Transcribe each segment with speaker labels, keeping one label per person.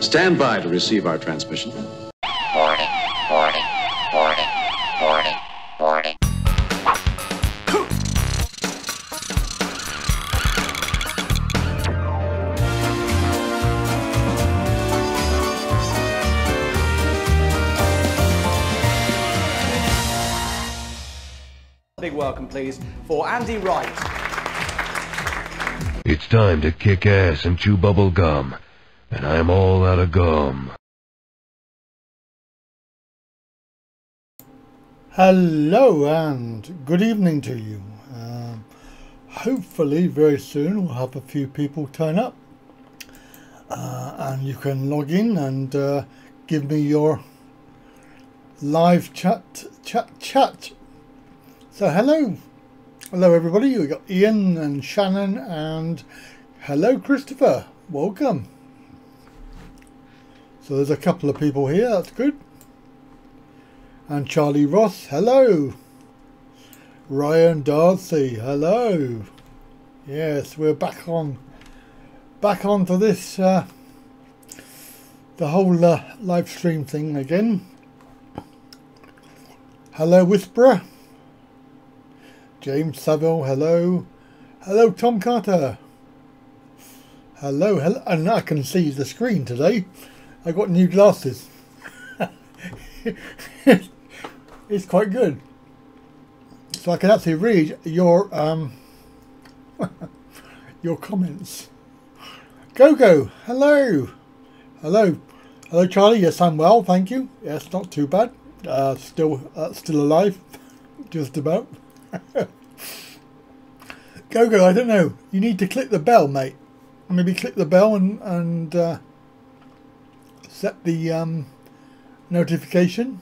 Speaker 1: Stand by to receive our transmission.
Speaker 2: 40, 40, 40, 40, 40.
Speaker 3: Big welcome, please, for Andy Wright.
Speaker 4: It's time to kick ass and chew bubble gum, and I'm all out of gum.
Speaker 5: Hello and good evening to you. Hopefully very soon we'll have a few people turn up and you can log in and give me your live chat. So hello everybody. We've got Ian and Shannon and hello Christopher, welcome. So there's a couple of people here, that's good. And Charlie Ross, hello. Ryan Darcy, hello. Yes, we're back on for this the whole live stream thing again. Hello Whisperer. James Saville, hello. Hello Tom Carter. Hello, and I can see the screen today. I got new glasses. It's quite good. So I can actually read your your comments. Go, hello. Hello Charlie, yes I'm well, thank you. Yes, not too bad. Still alive. Just about. Go, I don't know. You need to click the bell, mate. Maybe click the bell and set the notification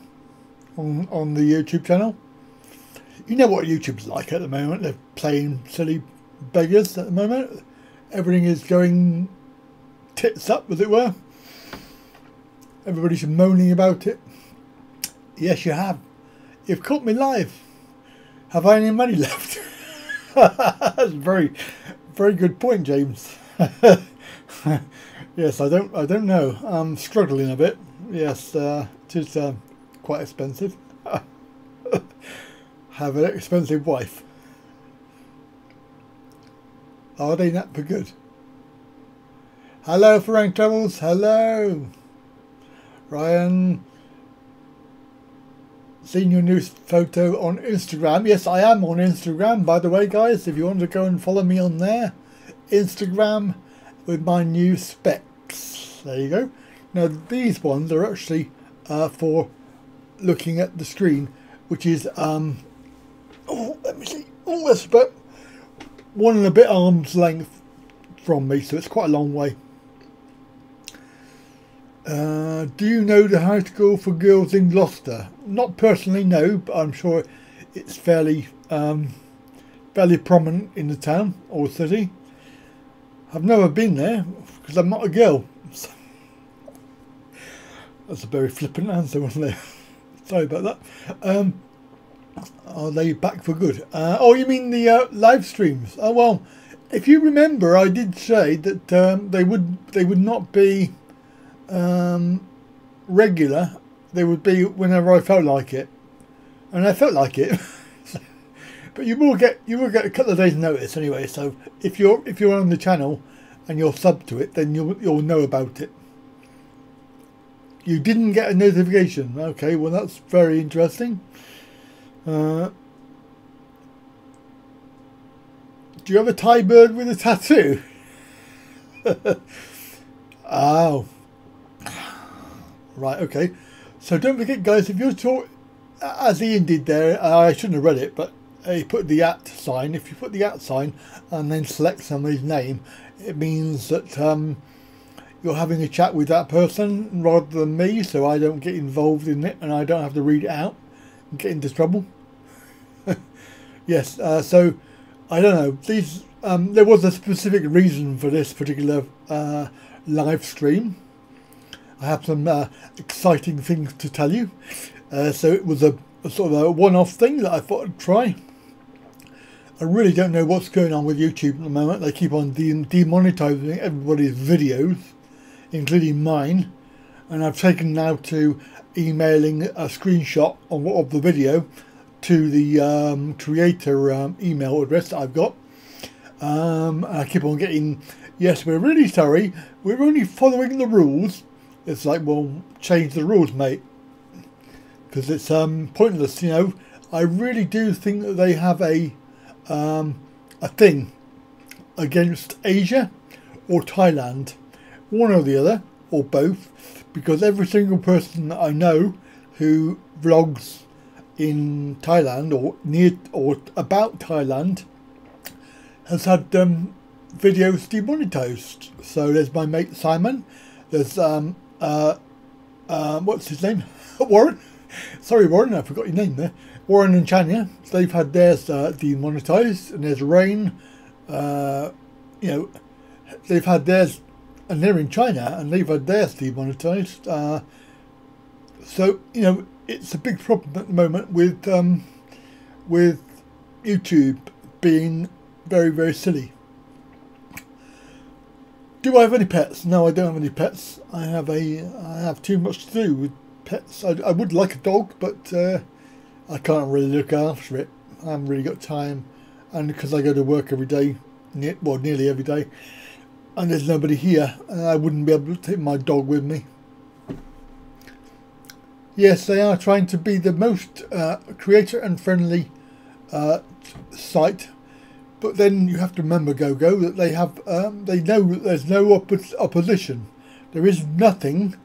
Speaker 5: on the YouTube channel. You know what YouTube's like at the moment. They're playing silly beggars at the moment. Everything is going tits up, as it were. Everybody's moaning about it. Yes, you have. You've caught me live. Have I any money left? That's a very, very good point, James. Yes, I don't know. I'm struggling a bit. Yes, it is quite expensive. Have an expensive wife. Are they not for good? Hello, Frank Travels. Hello, Ryan. Seen your new photo on Instagram. Yes, I am on Instagram, by the way, guys. If you want to go and follow me on there, Instagram with my new specs. There you go. Now these ones are actually for looking at the screen, which is oh, let me see. Oh, that's about 1.5 arms length from me, so it's quite a long way. Do you know the high school for girls in Gloucester? Not personally, no, but I'm sure it's fairly prominent in the town or city. I've never been there because I'm not a girl. That's a very flippant answer, wasn't it? Sorry about that. Are they back for good? Oh, you mean the live streams? Oh well, if you remember, I did say that they would not be regular. They would be whenever I felt like it, and I felt like it. But you will get a couple of days notice anyway. So if you're on the channel and you're sub to it, then you'll know about it. You didn't get a notification. Okay, well that's very interesting. Do you have a Thai bird with a tattoo? Oh. Right, okay. So don't forget, guys, if you're as Ian did there, I shouldn't have read it, but he put the @ sign. If you put the @ sign and then select somebody's name, it means that you're having a chat with that person rather than me, so I don't get involved in it and I don't have to read it out and get into trouble. Yes, so I don't know. These there was a specific reason for this particular live stream. I have some exciting things to tell you. So it was a sort of a one-off thing that I thought I'd try. I really don't know what's going on with YouTube at the moment. They keep on demonetizing everybody's videos. including mine, and I've taken now to emailing a screenshot of the video to the creator email address that I've got. And I keep on getting, yes, we're really sorry, we're only following the rules. It's like, well, change the rules, mate, because it's pointless, you know. I really do think that they have a thing against Asia or Thailand, one or the other, or both, because every single person that I know who vlogs in Thailand or near or about Thailand has had videos demonetized. So there's my mate Simon, there's what's his name? Warren. Sorry, Warren, I forgot your name there. Warren and Chania, they've had theirs demonetized, and there's Rain. You know, they've had theirs, and they're in China, and they've had theirs demonetized. So you know, it's a big problem at the moment with YouTube being very, very silly. Do I have any pets? No, I don't have any pets. I have too much to do with pets. I would like a dog, but I can't really look after it. I haven't really got time, and because I go to work every day, well, nearly every day, and there's nobody here, and I wouldn't be able to take my dog with me. Yes, they are trying to be the most creator and friendly site, but then you have to remember, Gogo, that they have they know that there's no opposition. There is nothing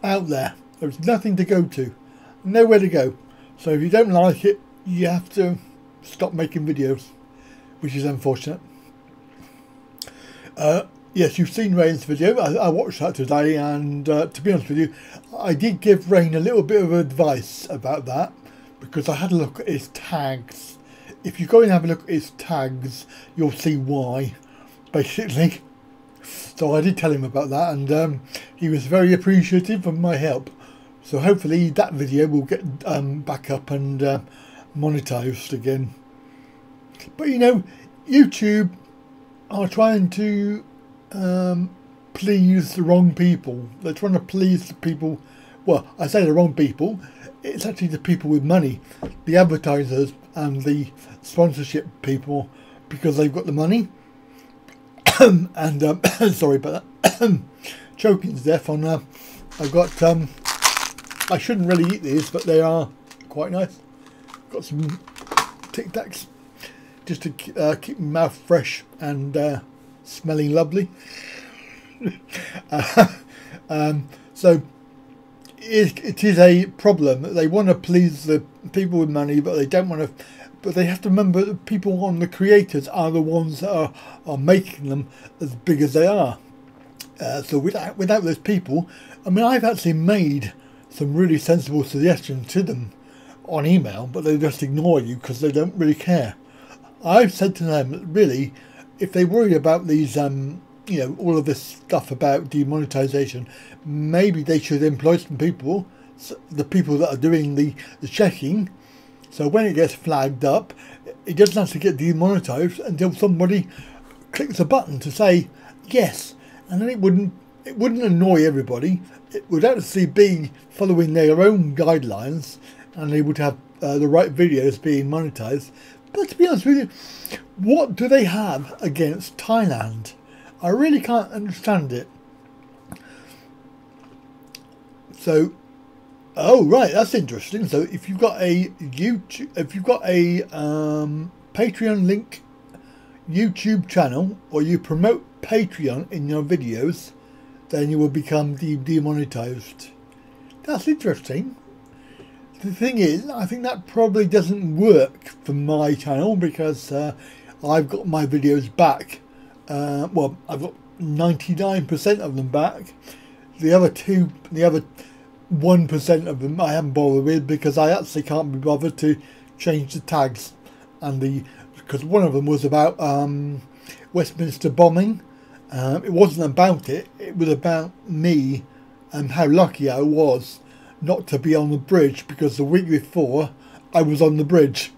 Speaker 5: out there. There's nothing to go to, nowhere to go. So if you don't like it, you have to stop making videos, which is unfortunate. Yes, you've seen Rain's video. I watched that today, and to be honest with you, I did give Rain a little bit of advice about that, because I had a look at his tags. If you go and have a look at his tags, you'll see why, basically. So I did tell him about that, and he was very appreciative of my help. So hopefully that video will get back up and monetized again. But you know, YouTube are trying to please the wrong people. They're trying to please the people, well, I say the wrong people, it's actually the people with money, the advertisers and the sponsorship people, because they've got the money. And sorry about that. Choking to death on I've got I shouldn't really eat these, but they are quite nice. Got some Tic Tacs just to keep my mouth fresh and smelling lovely. So it is a problem that they want to please the people with money, but they don't want to. But they have to remember that people on the creators are the ones that are making them as big as they are. So without those people, I mean, I've actually made some really sensible suggestions to them on email, but they just ignore you because they don't really care. I've said to them that really, if they worry about these, you know, all of this stuff about demonetization, maybe they should employ some people, the people that are doing the checking. So when it gets flagged up, it doesn't have to get demonetized until somebody clicks a button to say yes, and then it wouldn't annoy everybody. It would actually be following their own guidelines, and they would have the right videos being monetized. But to be honest with you, what do they have against Thailand? I really can't understand it. So, oh right, that's interesting. So if you've got a YouTube, if you've got a Patreon link YouTube channel, or you promote Patreon in your videos, then you will become demonetized. That's interesting. The thing is, I think that probably doesn't work for my channel, because I've got my videos back. Well, I've got 99% of them back. The other 1% of them I haven't bothered with, because I actually can't be bothered to change the tags, and because one of them was about Westminster bombing. It wasn't about it, it was about me and how lucky I was not to be on the bridge, because the week before I was on the bridge.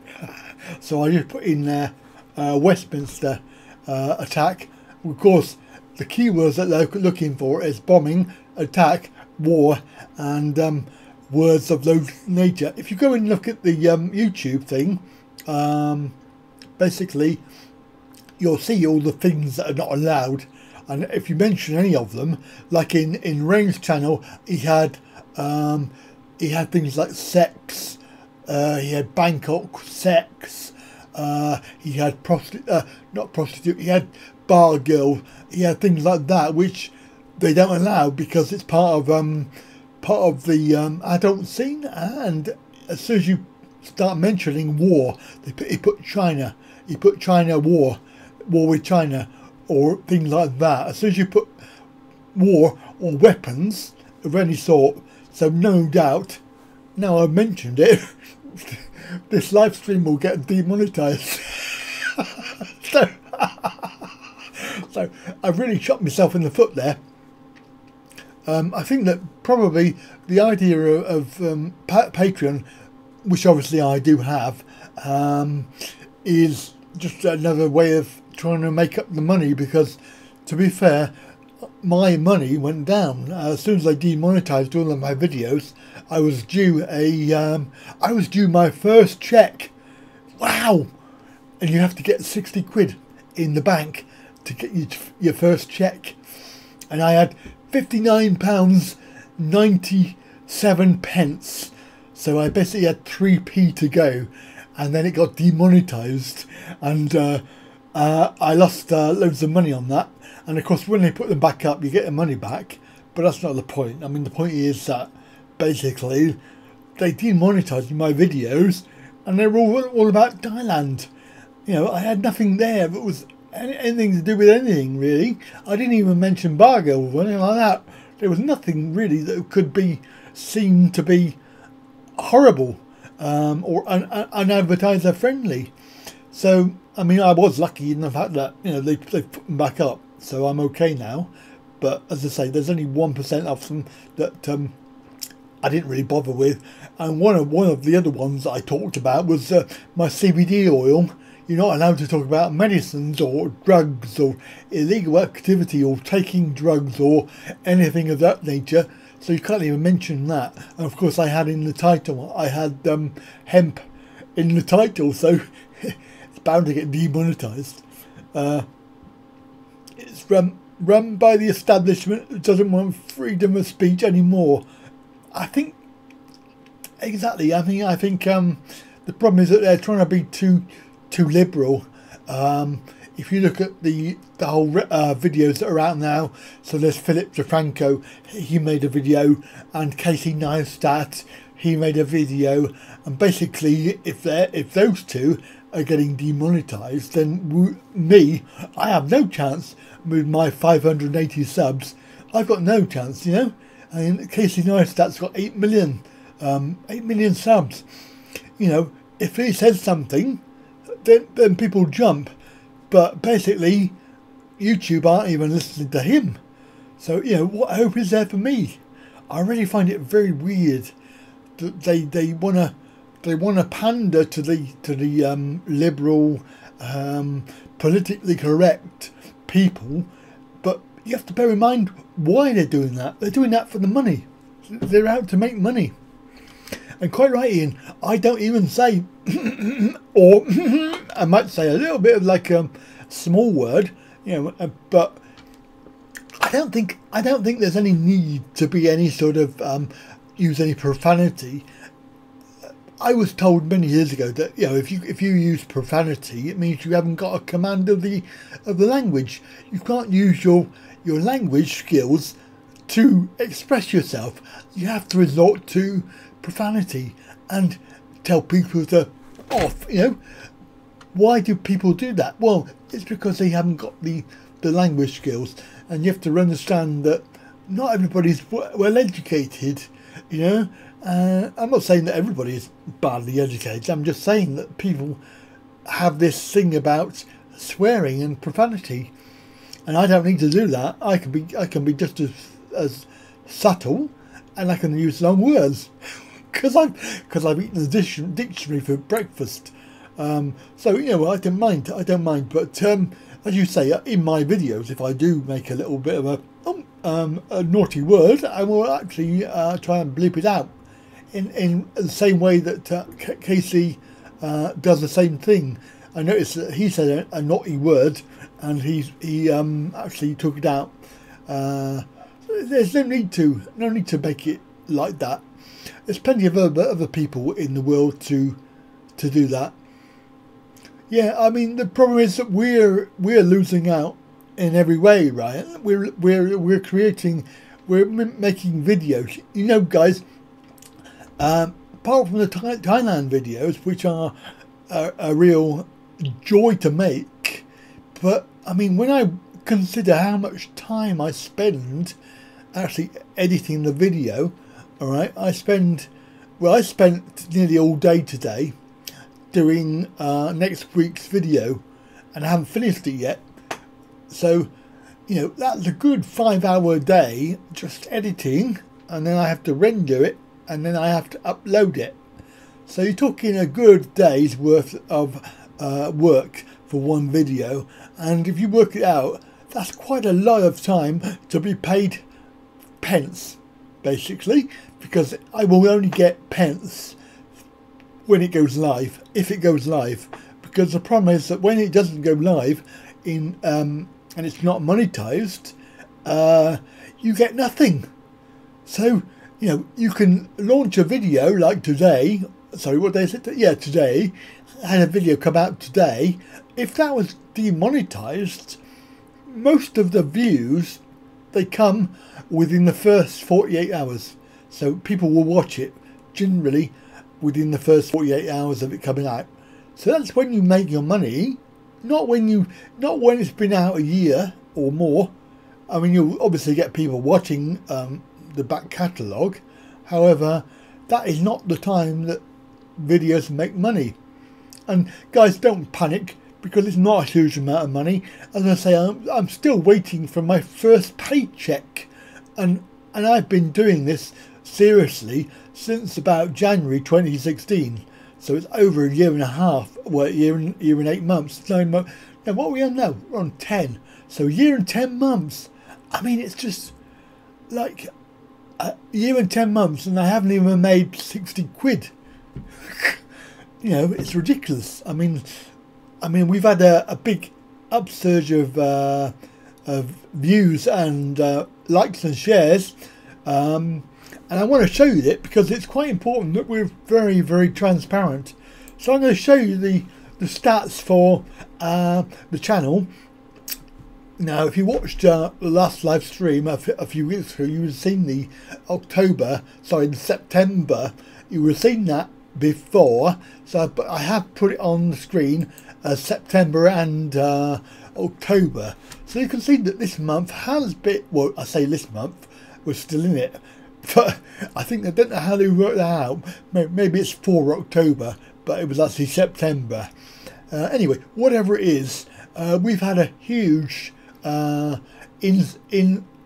Speaker 5: So I just put in there Westminster attack. Of course, the keywords that they're looking for is bombing, attack, war, and words of those nature. If you go and look at the YouTube thing, basically you'll see all the things that are not allowed, and if you mention any of them, like in Rain's channel, he had things like sex, he had Bangkok sex, he had not prostitute, he had bar girl, he had things like that which they don't allow because it's part of the adult scene. And as soon as you start mentioning war, he put China war with China or things like that. As soon as you put war or weapons of any sort, so no doubt, now I've mentioned it, this live stream will get demonetized. So I've really shot myself in the foot there. I think that probably the idea of Patreon, which obviously I do have, is just another way of trying to make up the money, because to be fair, my money went down as soon as I demonetized all of my videos. I was due my first check. Wow! And you have to get 60 quid in the bank to get your first check, and I had £59.97, so I basically had 3p to go, and then it got demonetized, and I lost loads of money on that. And of course, when they put them back up, you get the money back, but that's not the point. I mean, the point is that basically they demonetized my videos, and they were all about Thailand. You know, I had nothing there that was anything to do with anything, really. I didn't even mention bar girls or anything like that. There was nothing really that could be seen to be horrible or unadvertiser friendly. So, I mean, I was lucky in the fact that, you know, they put them back up, so I'm okay now. But as I say, there's only 1% of them that I didn't really bother with. And one of the other ones that I talked about was my CBD oil. You're not allowed to talk about medicines or drugs or illegal activity or taking drugs or anything of that nature. So you can't even mention that. And of course I had in the title, I had hemp in the title, so it's bound to get demonetized. It's run by the establishment that doesn't want freedom of speech anymore. I think, exactly, I think the problem is that they're trying to be too liberal. If you look at the whole videos that are out now, so there's Philip DeFranco, he made a video, and Casey Neistat, he made a video, and basically if those two are getting demonetized, then I have no chance with my 580 subs. I've got no chance, you know. I mean, Casey Neistat's got 8 million subs. You know, if he says something, then people jump, but basically YouTube aren't even listening to him. So, you know, what hope is there for me? I really find it very weird that they wanna pander to the liberal, politically correct people, but you have to bear in mind why they're doing that. They're doing that for the money. They're out to make money. And quite right, Ian, I don't even say or I might say a little bit of like a small word, you know, but I don't think there's any need to be any sort of use any profanity. I was told many years ago that, you know, if you use profanity, it means you haven't got a command of the language. You can't use your language skills to express yourself. You have to resort to profanity and tell people to off, you know. Why do people do that? Well, it's because they haven't got the language skills, and you have to understand that not everybody's well educated, you know. I'm not saying that everybody is badly educated. I'm just saying that people have this thing about swearing and profanity, and I don't need to do that. I can be just as subtle, and I can use long words because I've eaten a dictionary for breakfast. So, you know, I don't mind. But as you say, in my videos, if I do make a little bit of a naughty word, I will actually try and bleep it out in the same way that Casey does the same thing. I noticed that he said a naughty word, and he actually took it out. There's no need to make it like that. There's plenty of other people in the world to do that. Yeah, I mean, the problem is that we're losing out in every way, right? We're making videos. You know, guys, apart from the Thailand videos, which are a real joy to make, but I mean, when I consider how much time I spend actually editing the video, all right, I spent nearly all day today doing next week's video, and I haven't finished it yet. So, you know, that's a good 5-hour day just editing, and then I have to render it, and then I have to upload it. So you're talking a good day's worth of work for one video, and if you work it out, that's quite a lot of time to be paid pence, basically, because I will only get pence when it goes live, if it goes live, because the problem is that when it doesn't go live and it's not monetized, you get nothing. So, you know, you can launch a video like today. Sorry, what day is it? Yeah, today. I had a video come out today. If that was demonetized, most of the views, they come within the first 48 hours. So people will watch it generally within the first 48 hours of it coming out. So that's when you make your money, not when it's been out a year or more. I mean, you'll obviously get people watching the back catalogue. However, that is not the time that videos make money. And guys, don't panic, because it's not a huge amount of money. As I say, I'm still waiting for my first paycheck, and I've been doing this seriously since about January 2016. So it's over a year and a half, well, year and 8 months, 9 months. Now what are we on now? We're on 10. So a year and 10 months. I mean, it's just like a year and 10 months, and I haven't even made 60 quid. You know, it's ridiculous. I mean, we've had a big upsurge of views and likes and shares, and I want to show you that because it's quite important that we're very, very transparent. So I'm going to show you the stats for the channel. Now, if you watched the last live stream a few weeks ago, you would have seen the September. You would have seen that before. So I have put it on the screen as September and October. So you can see that this month has been, well, I say this month, we're still in it. But I think, I don't know how they worked that out. Maybe it's for October, but it was actually September. Anyway, whatever it is, we've had a huge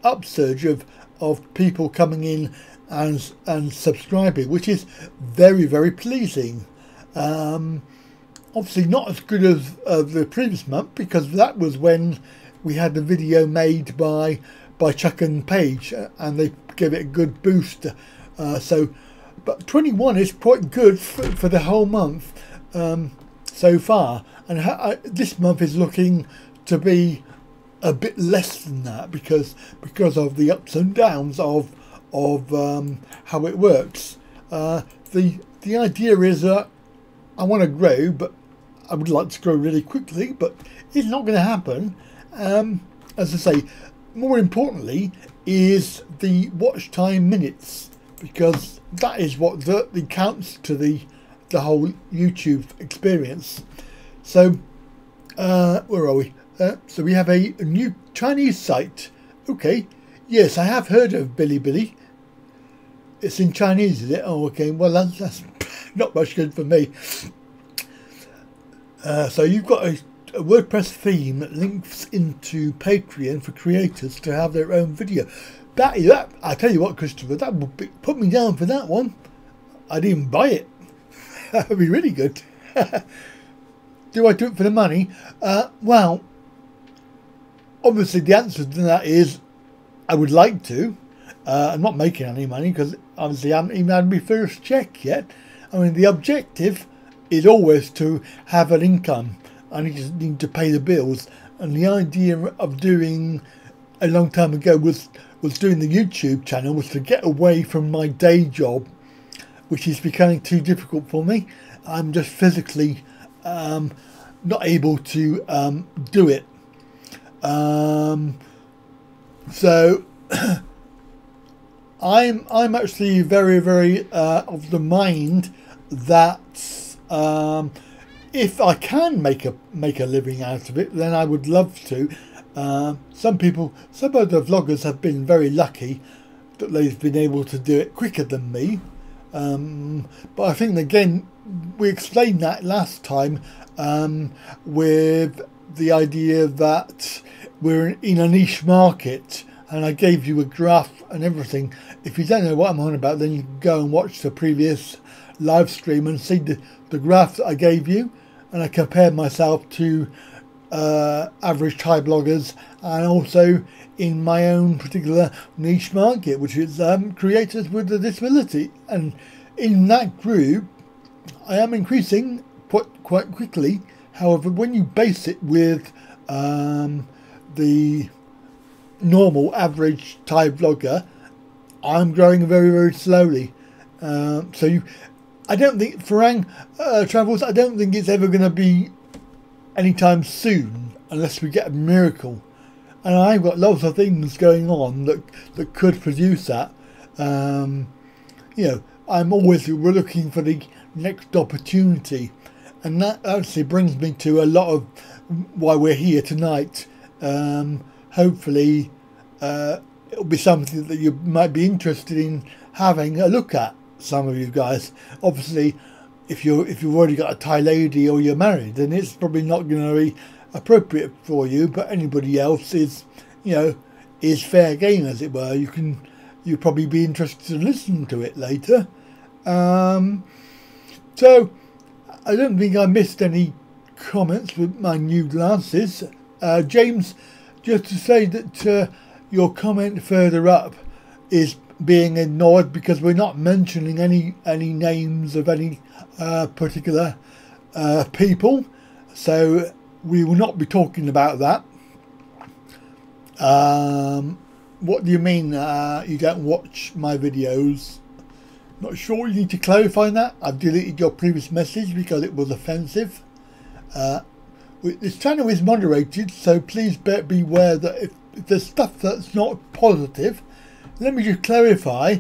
Speaker 5: upsurge of people coming in and subscribing, which is very, very pleasing. Obviously not as good as the previous month, because that was when we had the video made by Chuck and Paige, and they gave it a good boost. But 21 is quite good for the whole month so far, and this month is looking to be a bit less than that because of the ups and downs of how it works. The idea is that I want to grow, but I would like to grow really quickly, but it's not going to happen. As I say, more importantly is the watch time minutes, because that is what counts to the whole YouTube experience. So where are we? So we have a new Chinese site. Okay, yes, I have heard of Bilibili. It's in Chinese, is it? Oh, okay. Well, that's not much good for me. So you've got a WordPress theme that links into Patreon for creators to have their own video. That I tell you what, Christopher, that would put me down for that one. I'd even buy it. That would be really good. Do I do it for the money? Well, obviously the answer to that is I would like to. I'm not making any money because obviously I haven't even had my first check yet. I mean, the objective is always to have an income. I need to pay the bills. And the idea of doing a long time ago was doing the YouTube channel was to get away from my day job, which is becoming too difficult for me. I'm just physically not able to do it. So I'm actually very of the mind that if I can make a living out of it, then I would love to. Some of the vloggers have been very lucky that they've been able to do it quicker than me. But I think again we explained that last time with the idea that we're in a niche market, and I gave you a graph and everything. If you don't know what I'm on about, then you can go and watch the previous live stream and see the graph that I gave you, and I compared myself to average Thai bloggers, and also in my own particular niche market, which is creators with a disability. And in that group I am increasing quite quickly. However, when you base it with the normal average Thai vlogger, I'm growing very slowly. I don't think Farang Travels, I don't think it's ever going to be anytime soon unless we get a miracle. And I've got lots of things going on that could produce that. You know, I'm always looking for the next opportunity, and that actually brings me to a lot of why we're here tonight. Hopefully it'll be something that you might be interested in having a look at, some of you guys. Obviously if you've already got a Thai lady or you're married, then it's probably not going to be appropriate for you, but anybody else is, you know, is fair game, as it were. You'll probably be interested to listen to it later. So I don't think I missed any comments with my new glasses. James, just to say that your comment further up is being ignored because we're not mentioning any names of any particular people, so we will not be talking about that. What do you mean you don't watch my videos? Not sure, you need to clarify that. I've deleted your previous message because it was offensive. This channel is moderated, so please beware that if there's stuff that's not positive. Let me just clarify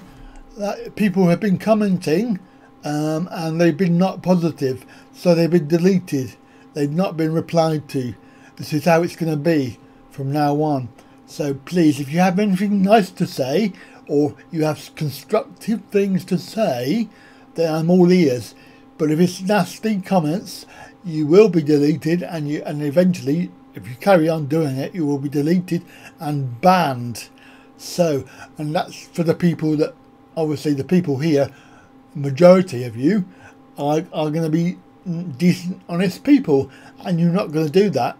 Speaker 5: that people have been commenting and they've been not positive, so they've been deleted. They've not been replied to. This is how it's going to be from now on. So please, if you have anything nice to say or you have constructive things to say, then I'm all ears. But if it's nasty comments, you will be deleted, and eventually, if you carry on doing it, you will be deleted and banned. So, and that's for the people that, obviously the people here, majority of you are going to be decent, honest people, and you're not going to do that.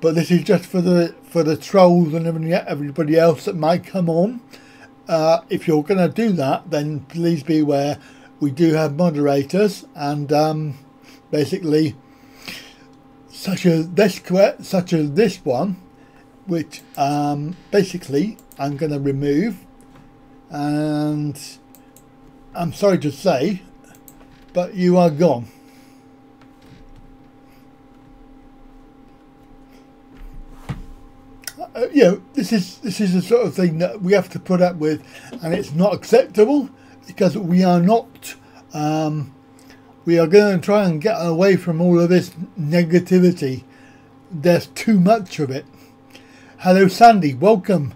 Speaker 5: But this is just for the trolls and everybody else that might come on. If you're going to do that, then please beware. We do have moderators, and basically such as this one, which basically I'm going to remove, and I'm sorry to say, but you are gone. You know, this is the sort of thing that we have to put up with, and it's not acceptable because we are not. We are going to try and get away from all of this negativity. There's too much of it. Hello Sandy, welcome.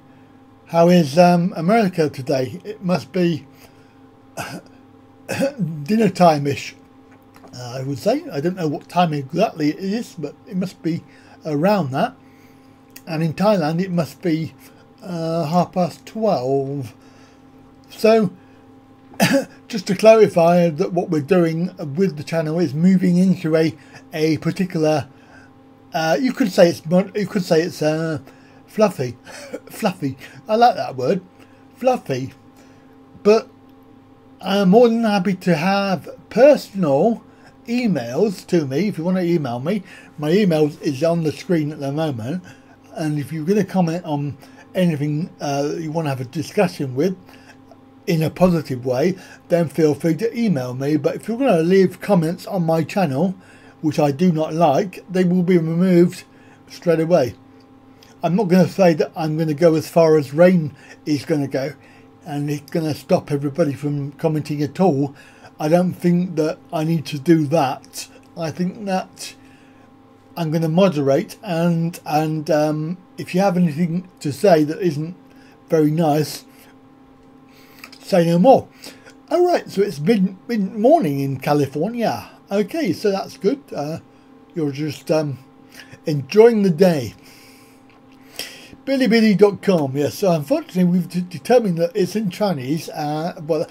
Speaker 5: How is America today? It must be dinner time-ish, I would say. I don't know what time exactly it is, but it must be around that. And in Thailand it must be 12:30. So just to clarify that what we're doing with the channel is moving into a particular, you could say it's fluffy. Fluffy. I like that word. Fluffy. But I'm more than happy to have personal emails to me. If you want to email me, my email is on the screen at the moment. And if you're going to comment on anything you want to have a discussion with in a positive way, then feel free to email me. But if you're going to leave comments on my channel, which I do not like, they will be removed straight away. I'm not going to say that I'm going to go as far as Rain is going to go and it's going to stop everybody from commenting at all. I don't think that I need to do that. I think that I'm going to moderate, and if you have anything to say that isn't very nice, say no more. Alright, so it's mid morning in California. Okay, so that's good. You're just enjoying the day. Bilibili.com, yes. So unfortunately, we've determined that it's in Chinese. Well,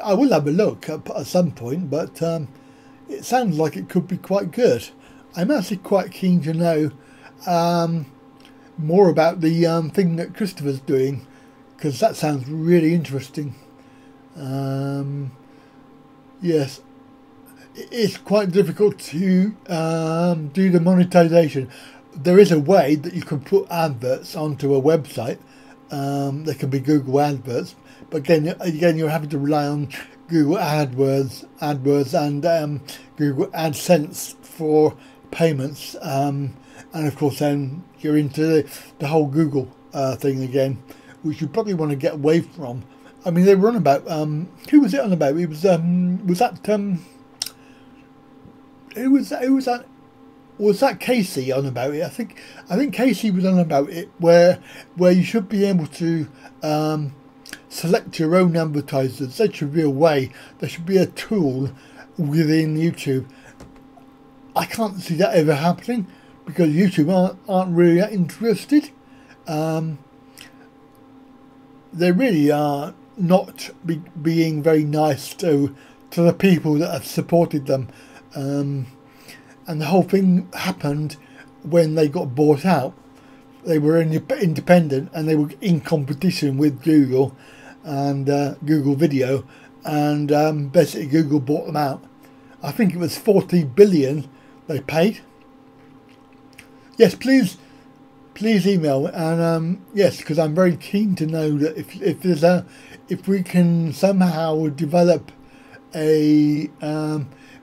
Speaker 5: I will have a look at some point, but it sounds like it could be quite good. I'm actually quite keen to know more about the thing that Christopher's doing, because that sounds really interesting. Yes, it's quite difficult to do the monetization. There is a way that you can put adverts onto a website. They can be Google adverts, but again, you're having to rely on Google AdWords and Google AdSense for payments, and of course then you're into the whole Google thing again, which you probably want to get away from. I mean, they were on about who was it on about? It was that was that Casey on about it? I think Casey was on about it, where you should be able to select your own advertisers. There should be a way. There should be a tool within YouTube. I can't see that ever happening because YouTube aren't really that interested. They really are not being very nice to the people that have supported them. And the whole thing happened when they got bought out. They were independent and they were in competition with Google and Google Video, and basically Google bought them out. I think it was 40 billion they paid. Yes, please email, and yes, because I'm very keen to know that if we can somehow develop a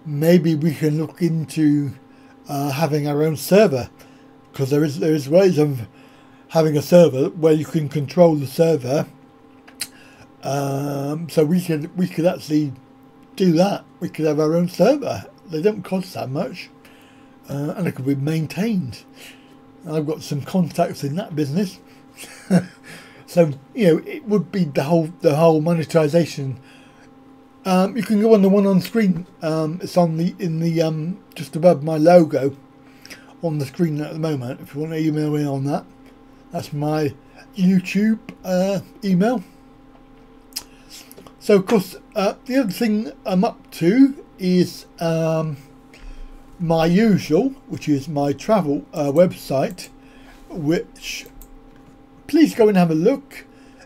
Speaker 5: maybe we can look into having our own server, because there is ways of having a server where you can control the server. So we could actually do that. We could have our own server. They don't cost that much, and it could be maintained. I've got some contacts in that business. So it would be the whole monetization. You can go on the one on screen. It's on the just above my logo on the screen at the moment. If you want to email me on that, that's my YouTube email. So of course, the other thing I'm up to is my usual, which is my travel website, which please go and have a look.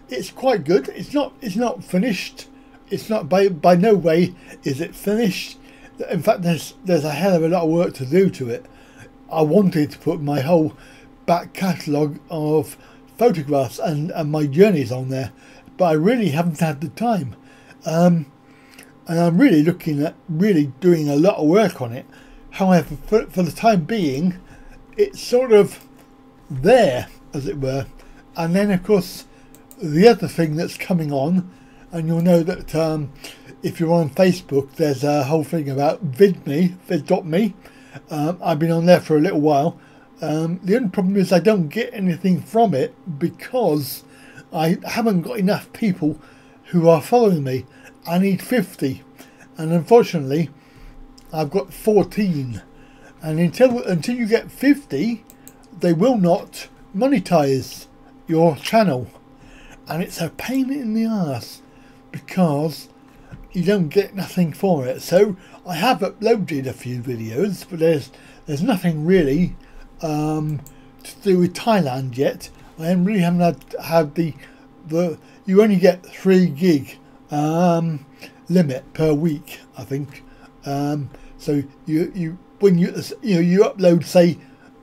Speaker 5: It's quite good. It's not finished. It's not by no way is it finished. In fact, there's a hell of a lot of work to do to it. I wanted to put my whole back catalogue of photographs and my journeys on there, but I really haven't had the time. And I'm really looking at doing a lot of work on it. However, for the time being, it's sort of there, as it were. And then, of course, the other thing that's coming on, and you'll know that if you're on Facebook, there's a whole thing about vid.me. I've been on there for a little while. The only problem is I don't get anything from it because I haven't got enough people who are following me. I need 50, and unfortunately I've got 14, and until you get 50, they will not monetize your channel, and it's a pain in the ass because you don't get nothing for it. So I have uploaded a few videos, but there's nothing really to do with Thailand yet. I really haven't had the you only get 3 gig limit per week, I think. So you when you upload, say,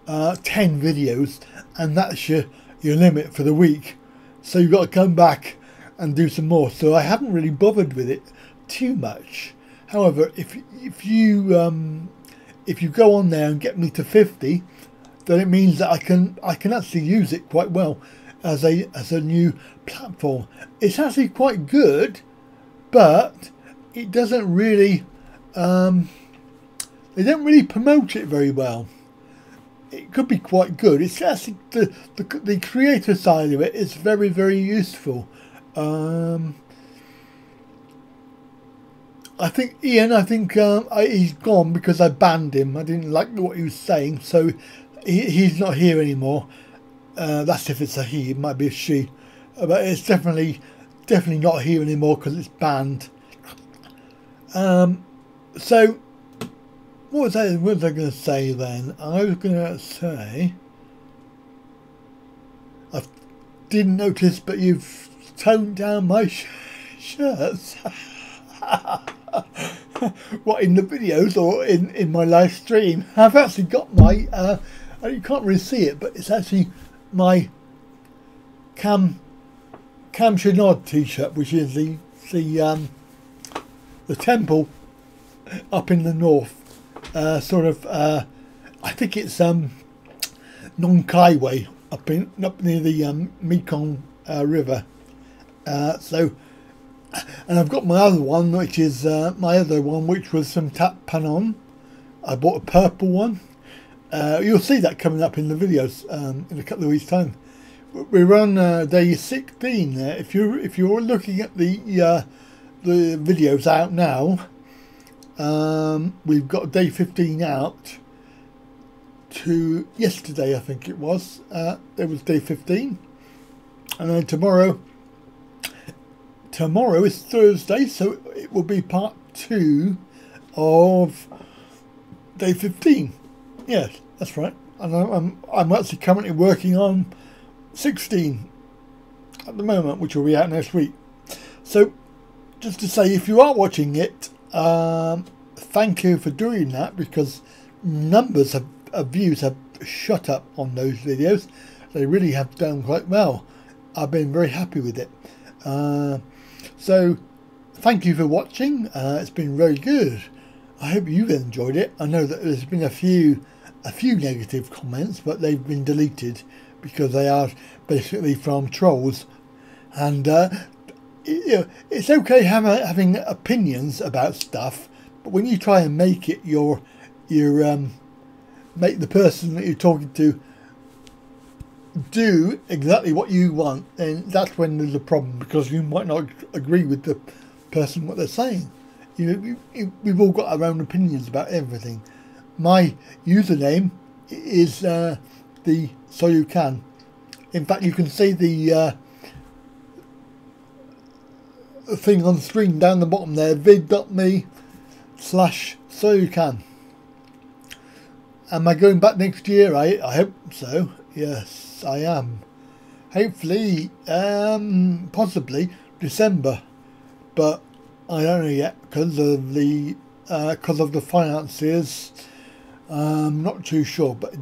Speaker 5: 10 videos, and that's your limit for the week. So you've got to come back and do some more. So I haven't really bothered with it too much. However, if you go on there and get me to 50, then it means that I can actually use it quite well as a new platform. It's actually quite good, but it doesn't really they don't really promote it very well. It could be quite good. It's actually the creator side of it is very, very useful. I think Ian, he's gone because I banned him. I didn't like what he was saying, so he's not here anymore. That's if it's a he. It might be a she, but it's definitely not here anymore because it's banned. So what was I going to say then? I was going to say, I didn't notice, but you've toned down my shirts. What, in the videos or in my live stream? I've actually got my you can't really see it, but it's actually my Cam Shanod t-shirt, which is the temple up in the north, I think it's Nong Kai Way up near the Mekong River. And I've got my other one, which is which was from Tap Panon. I bought a purple one. You'll see that coming up in the videos in a couple of weeks' time. We're on day 16 there. If you're looking at the videos out now, we've got day 15 out to yesterday, I think it was. There was day 15, and then tomorrow is Thursday, so it will be part 2 of day 15. Yes, that's right. And I'm actually currently working on 16 at the moment, which will be out next week. So just to say, if you are watching it, thank you for doing that, because numbers of views have shot up on those videos. They really have done quite well. I've been very happy with it. So thank you for watching. It's been very good. I hope you've enjoyed it. I know that there's been a few negative comments, but they've been deleted because they are basically from trolls. And it's okay having opinions about stuff, but when you try and make it make the person that you're talking to do exactly what you want, then that's when there's a problem, because you might not agree with the person what they're saying. We've all got our own opinions about everything. My username is the So You Can. In fact, you can see the thing on the screen down the bottom there, vid.me/soyoucan. Am I going back next year? I hope so. Yes, I am. Hopefully, possibly December, but I don't know yet because of the finances. Not too sure, but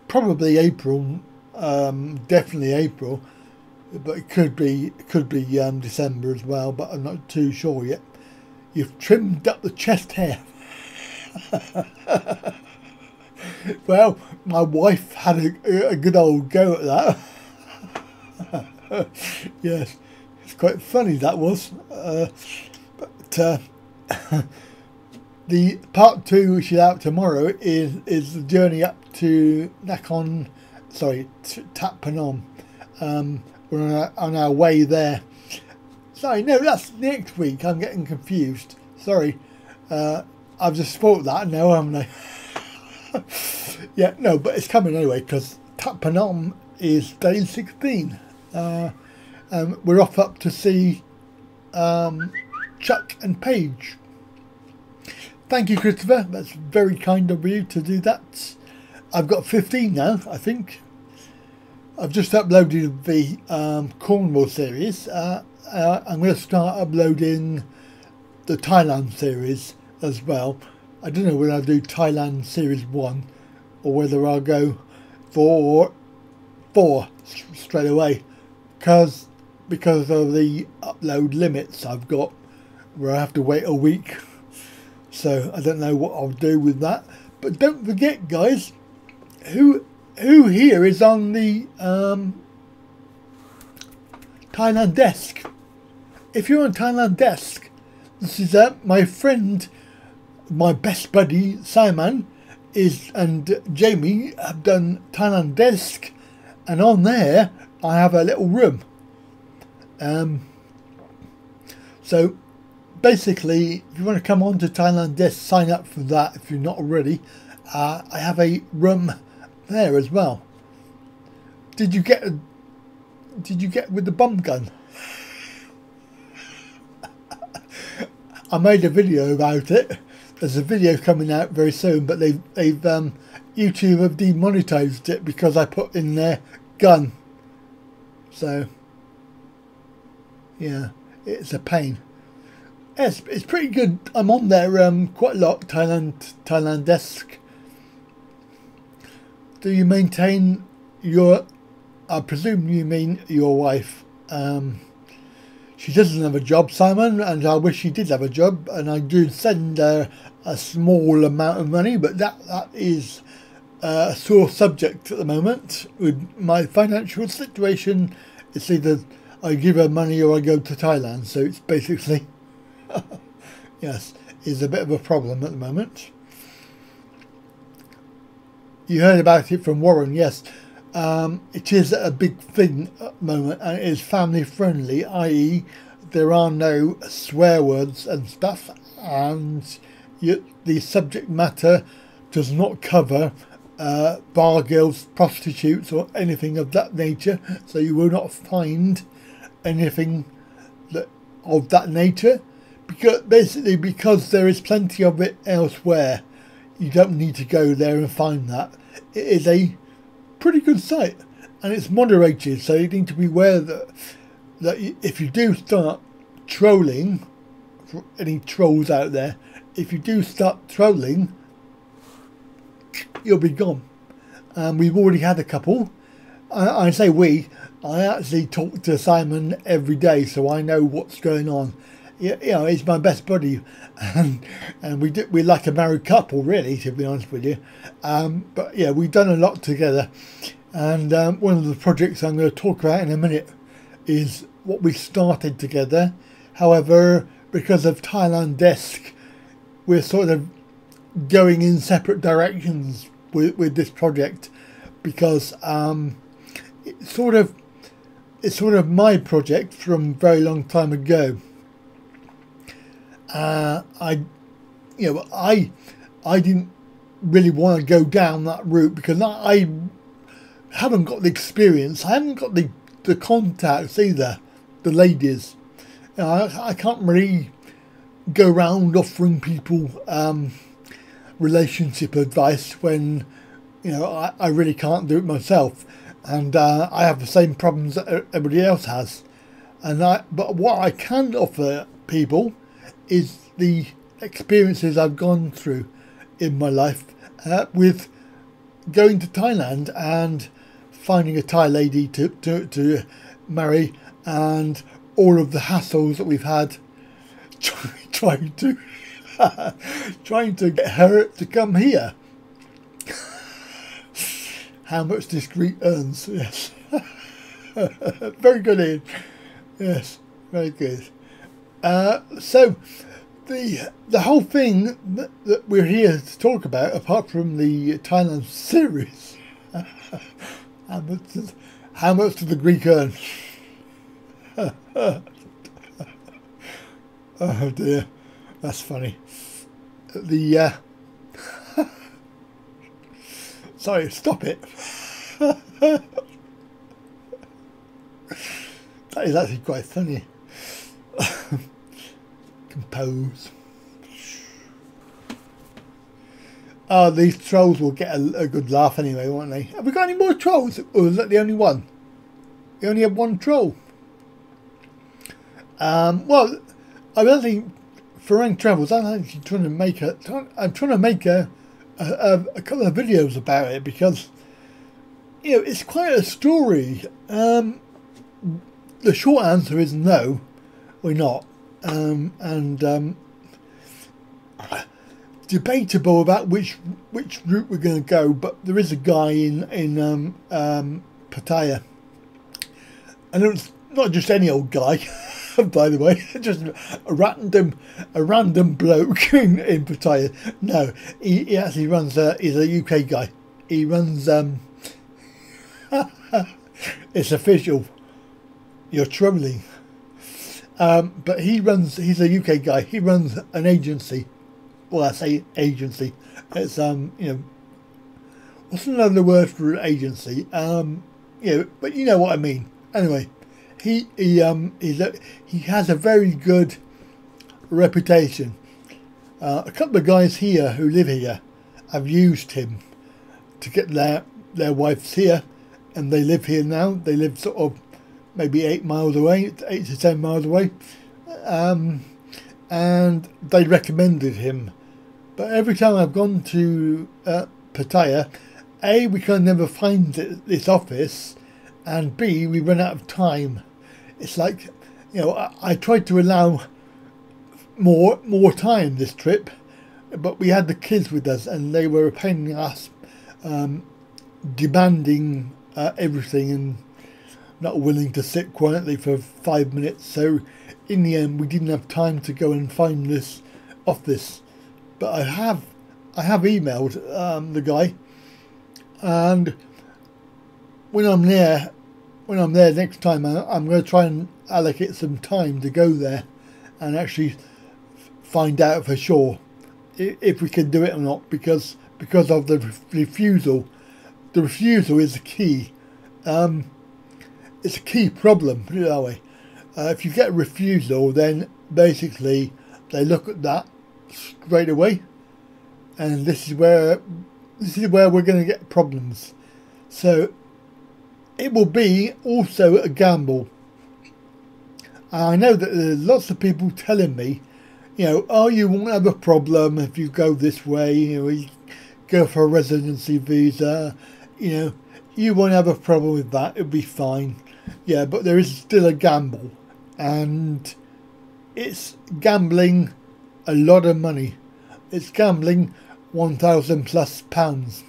Speaker 5: probably April. Definitely April, but it could be December as well. But I'm not too sure yet. You've trimmed up the chest hair. Well, my wife had a good old go at that. Yes, it's quite funny, that was. But the part 2, which is out tomorrow, is the journey up to Tap Panon. We're on our way there. Sorry, no, that's next week. I'm getting confused. Sorry, I've just spoiled that now, haven't I? Yeah, no, but it's coming anyway, because Tap Panon is day 16. We're off up to see Chuck and Paige. Thank you, Christopher. That's very kind of you to do that. I've got 15 now, I think. I've just uploaded the Cornwall series. I'm going to start uploading the Thailand series as well. I don't know whether I'll do Thailand series 1 or whether I'll go for 4 straight away, because of the upload limits I've got, where I have to wait a week. So I don't know what I'll do with that. But don't forget, guys, who here is on the Thailand desk? If you're on Thailand desk, this is my friend, my best buddy Simon and Jamie have done Thailand desk, and on there I have a little room. So basically, if you want to come on to Thailand desk, sign up for that if you're not already. I have a room there as well. Did you get with the bum gun? I made a video about it. There's a video coming out very soon, but they've YouTube have demonetized it because I put in their gun. So yeah, it's a pain. It's pretty good. I'm on there quite a lot. Thailand desk. Do you maintain your? I presume you mean your wife. She doesn't have a job, Simon, and I wish she did have a job. And I do send her a small amount of money, but that is a sore subject at the moment with my financial situation. It's either I give her money or I go to Thailand. So it's basically, yes, is a bit of a problem at the moment. You heard about it from Warren, yes. It is a big thing at the moment, and it is family friendly, i.e. there are no swear words and stuff, and the subject matter does not cover bar girls, prostitutes or anything of that nature, so you will not find anything of that nature, because there is plenty of it elsewhere. You don't need to go there and find that. It is a pretty good site, and it's moderated, so you need to be aware that if you do start trolling, for any trolls out there, if you do start trolling, you'll be gone. We've already had a couple. I say we. I actually talk to Simon every day, so I know what's going on. You know, he's my best buddy, and we're like a married couple, really, to be honest with you. But yeah, we've done a lot together, and one of the projects I'm going to talk about in a minute is what we started together. However, because of Thailand desk, we're sort of going in separate directions with this project, because it's sort of my project from a very long time ago. I didn't really want to go down that route because I haven't got the experience. I haven't got the contacts either, the ladies. You know, I can't really go around offering people relationship advice when, you know, I really can't do it myself, and I have the same problems that everybody else has. But what I can offer people is the experiences I've gone through in my life with going to Thailand and finding a Thai lady to marry, and all of the hassles that we've had trying to get her to come here. How much this Greek earns, yes. Very good, Ian. Yes, very good. So the whole thing that we're here to talk about, apart from the Thailand series, how much does the Greek earn? Oh dear, that's funny. Sorry, stop it. That is actually quite funny. Compose. these trolls will get a good laugh anyway, won't they? Have we got any more trolls? Or is that the only one? We only have one troll. Well, I don't think for Rank Travels, I'm actually trying to make a couple of videos about it because, you know, it's quite a story. The short answer is no, we're not, debatable about which route we're going to go. But there is a guy in Pattaya, and it's not just any old guy. By the way, just a random bloke in Pattaya. No, he actually runs. He's a UK guy. He runs. It's official. You're trolling. But he runs. He's a UK guy. He runs an agency. Well, I say agency. It's you know, what's another word for an agency? You know, but you know what I mean. Anyway. He has a very good reputation. A couple of guys here who live here have used him to get their wives here, and they live here now. They live sort of maybe 8 miles away, 8 to 10 miles away, and they recommended him. But every time I've gone to Pattaya, A, we can never find this office, and B, we run out of time. It's like, you know, I tried to allow more time this trip, but we had the kids with us and they were paying us, demanding everything and not willing to sit quietly for 5 minutes. So in the end, we didn't have time to go and find this office. But I have emailed the guy, and when I'm there next time, I'm going to try and allocate some time to go there and actually find out for sure if we can do it or not, because of the refusal. The refusal is the key. It's a key problem, put it that way. If you get a refusal, then basically they look at that straight away, and this is where we're going to get problems. So it will be also a gamble. I know that there's lots of people telling me, you know, oh, you won't have a problem if you go this way, you know, you go for a residency visa, you know, you won't have a problem with that, it'll be fine. Yeah, but there is still a gamble, and it's gambling a lot of money. It's gambling £1,000+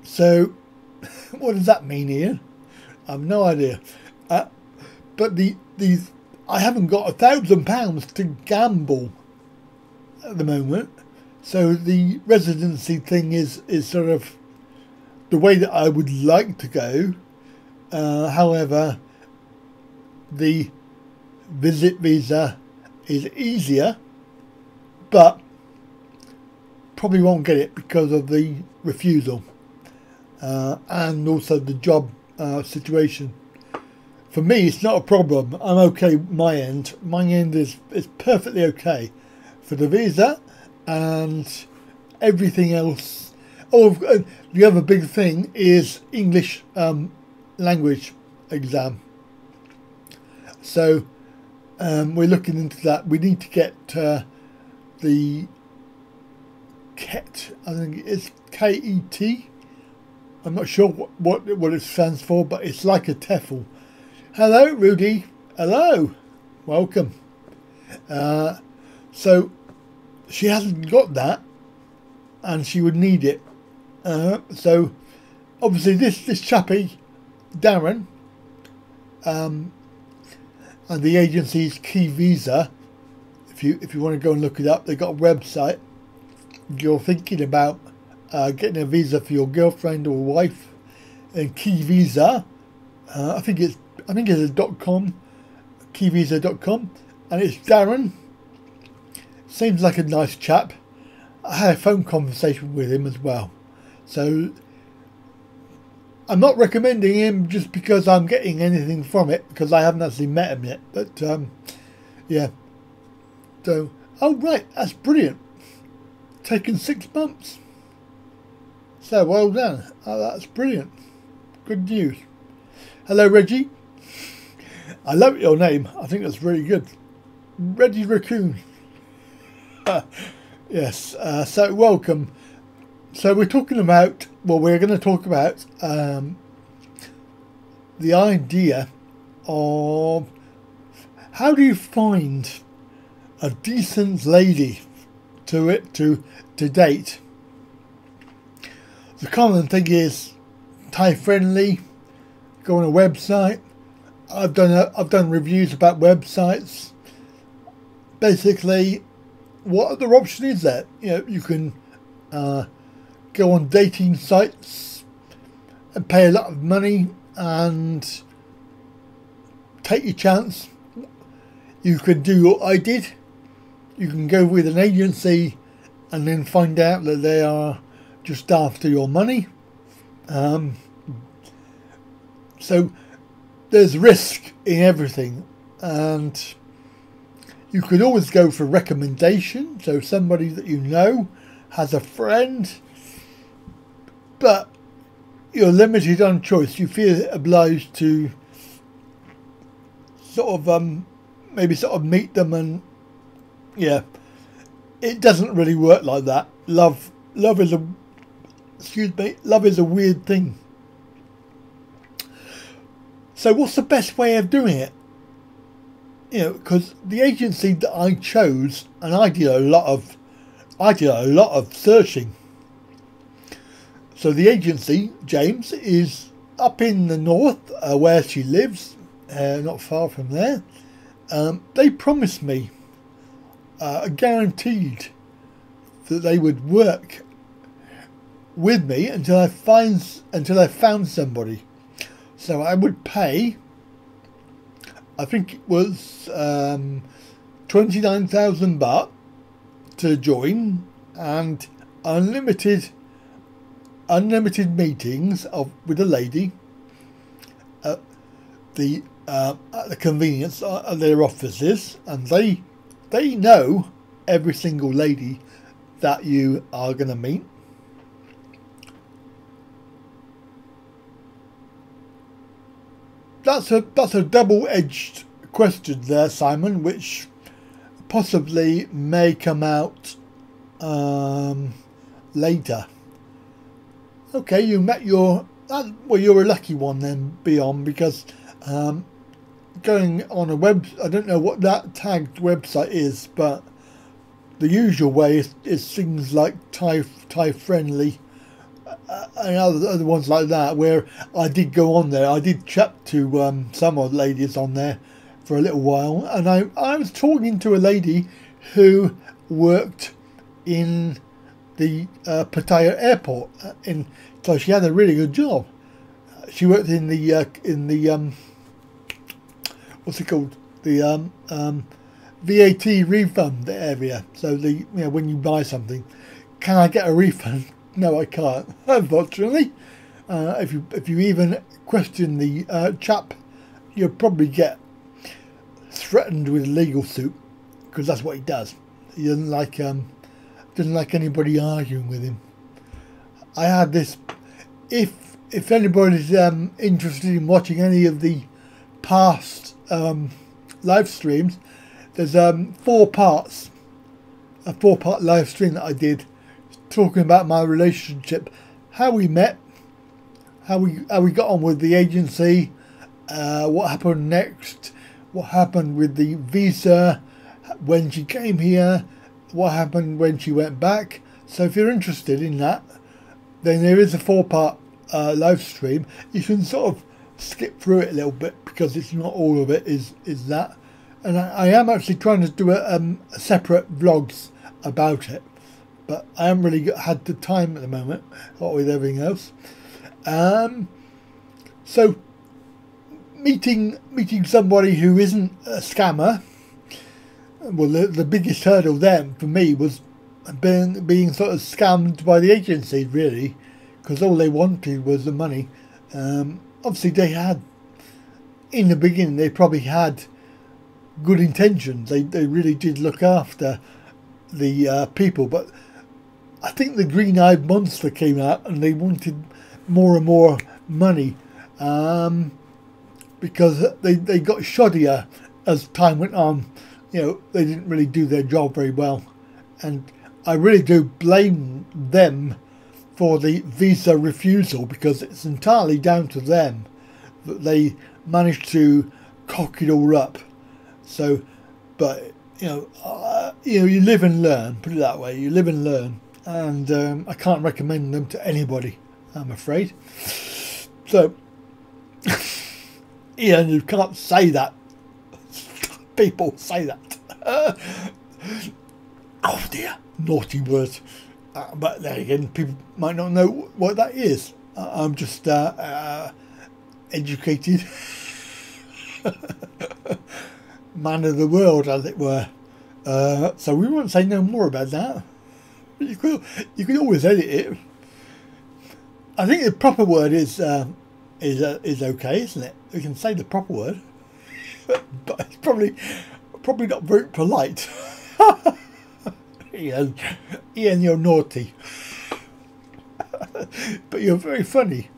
Speaker 5: so what does that mean, Ian? I have no idea. But these I haven't got £1,000 to gamble at the moment. So the residency thing is sort of the way that I would like to go. However, the visit visa is easier, but probably won't get it because of the refusal and also the job situation. For me, it's not a problem. I'm okay. My end is perfectly okay for the visa and everything else. Oh, the other big thing is English language exam. So we're looking into that. We need to get the KET. I think it's KET. I'm not sure what it stands for, but it's like a TEFL. Hello, Rudy. Hello. Welcome. So she hasn't got that, and she would need it. So obviously this chappie, Darren, and the agency's Key Visa. If you want to go and look it up, they've got a website. If you're thinking about getting a visa for your girlfriend or wife, and Key Visa, I think it's a .com, keyvisa.com, and it's Darren. Seems like a nice chap. I had a phone conversation with him as well. So I'm not recommending him just because I'm getting anything from it, because I haven't actually met him yet. But yeah. So, oh right, that's brilliant. taken 6 months. So well done. Oh, that's brilliant. Good news. Hello, Reggie. I love your name. I think that's really good. Reggie Raccoon. Yes. So welcome. So we're talking about, well, we're going to talk about the idea of how do you find a decent lady to date. The common thing is Thai friendly, go on a website. I've done reviews about websites. Basically, what other option is there? You know, you can go on dating sites and pay a lot of money and take your chance. You can do what I did. You can go with an agency and then find out that they are just after your money. So there's risk in everything, and you could always go for recommendation. So somebody that you know has a friend, but you're limited on choice. You feel obliged to sort of maybe sort of meet them, and yeah, it doesn't really work like that. Love is a weird thing. So what's the best way of doing it? You know, because the agency that I chose, and I did a lot of searching. So the agency, James, is up in the north, where she lives, not far from there. They promised me, guaranteed, that they would work with me until I found somebody. So I would pay, I think it was 29,000 baht to join, and unlimited meetings with a lady at the convenience of their offices, and they know every single lady that you are going to meet. That's a double-edged question there, Simon, which possibly may come out later. Okay, you met you're a lucky one then, Beyond, because going on a I don't know what that tagged website is, but the usual way is things like Thai friendly and other ones like that, where I did go on there. I did chat to some of the ladies on there for a little while, and I was talking to a lady who worked in the Pattaya airport, so she had a really good job. She worked in the what's it called, the VAT refund area. So when you buy something, can I get a refund? No, I can't, unfortunately. If you even question the chap, you'll probably get threatened with a legal suit, because that's what he does. He doesn't like anybody arguing with him. I had this. If anybody's interested in watching any of the past live streams, there's 4 parts, a 4-part live stream that I did, talking about my relationship, how we met, how we got on with the agency, what happened next, what happened with the visa, when she came here, what happened when she went back. So if you're interested in that, then there is a 4-part live stream. You can sort of skip through it a little bit, because it's not all of it is that. And I am actually trying to do a separate vlogs about it, but I haven't really had the time at the moment, what with everything else. So meeting somebody who isn't a scammer, well, the biggest hurdle then for me was being sort of scammed by the agency, really, because all they wanted was the money. Obviously they had, in the beginning, they probably had good intentions. They really did look after the people, but I think the Green-Eyed Monster came out and they wanted more and more money because they got shoddier as time went on. You know, they didn't really do their job very well, and I really do blame them for the visa refusal, because it's entirely down to them that they managed to cock it all up. So, but you live and learn. Put it that way. You live and learn, and I can't recommend them to anybody, I'm afraid. So, Ian, you can't say that. People say that. Oh dear, naughty words. But then again, people might not know what that is. I'm just educated man of the world, as it were. So we won't say no more about that. You could always edit it. I think the proper word is okay, isn't it? We can say the proper word, but it's probably not very polite. Ian, you're naughty, but you're very funny.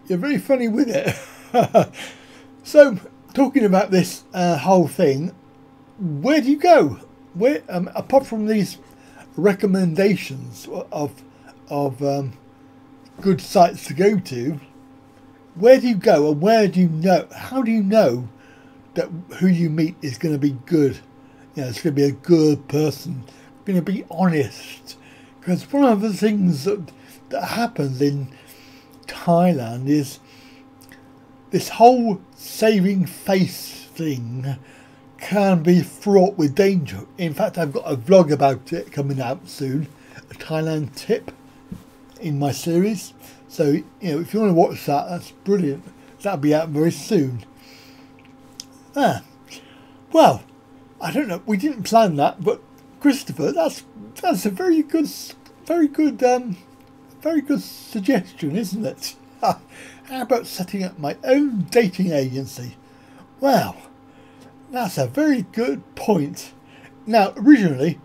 Speaker 5: You're very funny with it. So, talking about this whole thing, where do you go? Where, apart from these recommendations of good sites to go to, where do you go, and where do you know? How do you know that who you meet is going to be good? You know, it's going to be a good person, going to be honest. Because one of the things that happens in Thailand is this whole saving face thing can be fraught with danger. In fact, I've got a vlog about it coming out soon, a Thailand tip in my series. So, you know, if you want to watch that, that's brilliant. That'll be out very soon. Well, I don't know. We didn't plan that, but Christopher, that's a very good suggestion, isn't it? How about setting up my own dating agency? Well, that's a very good point. Now, originally,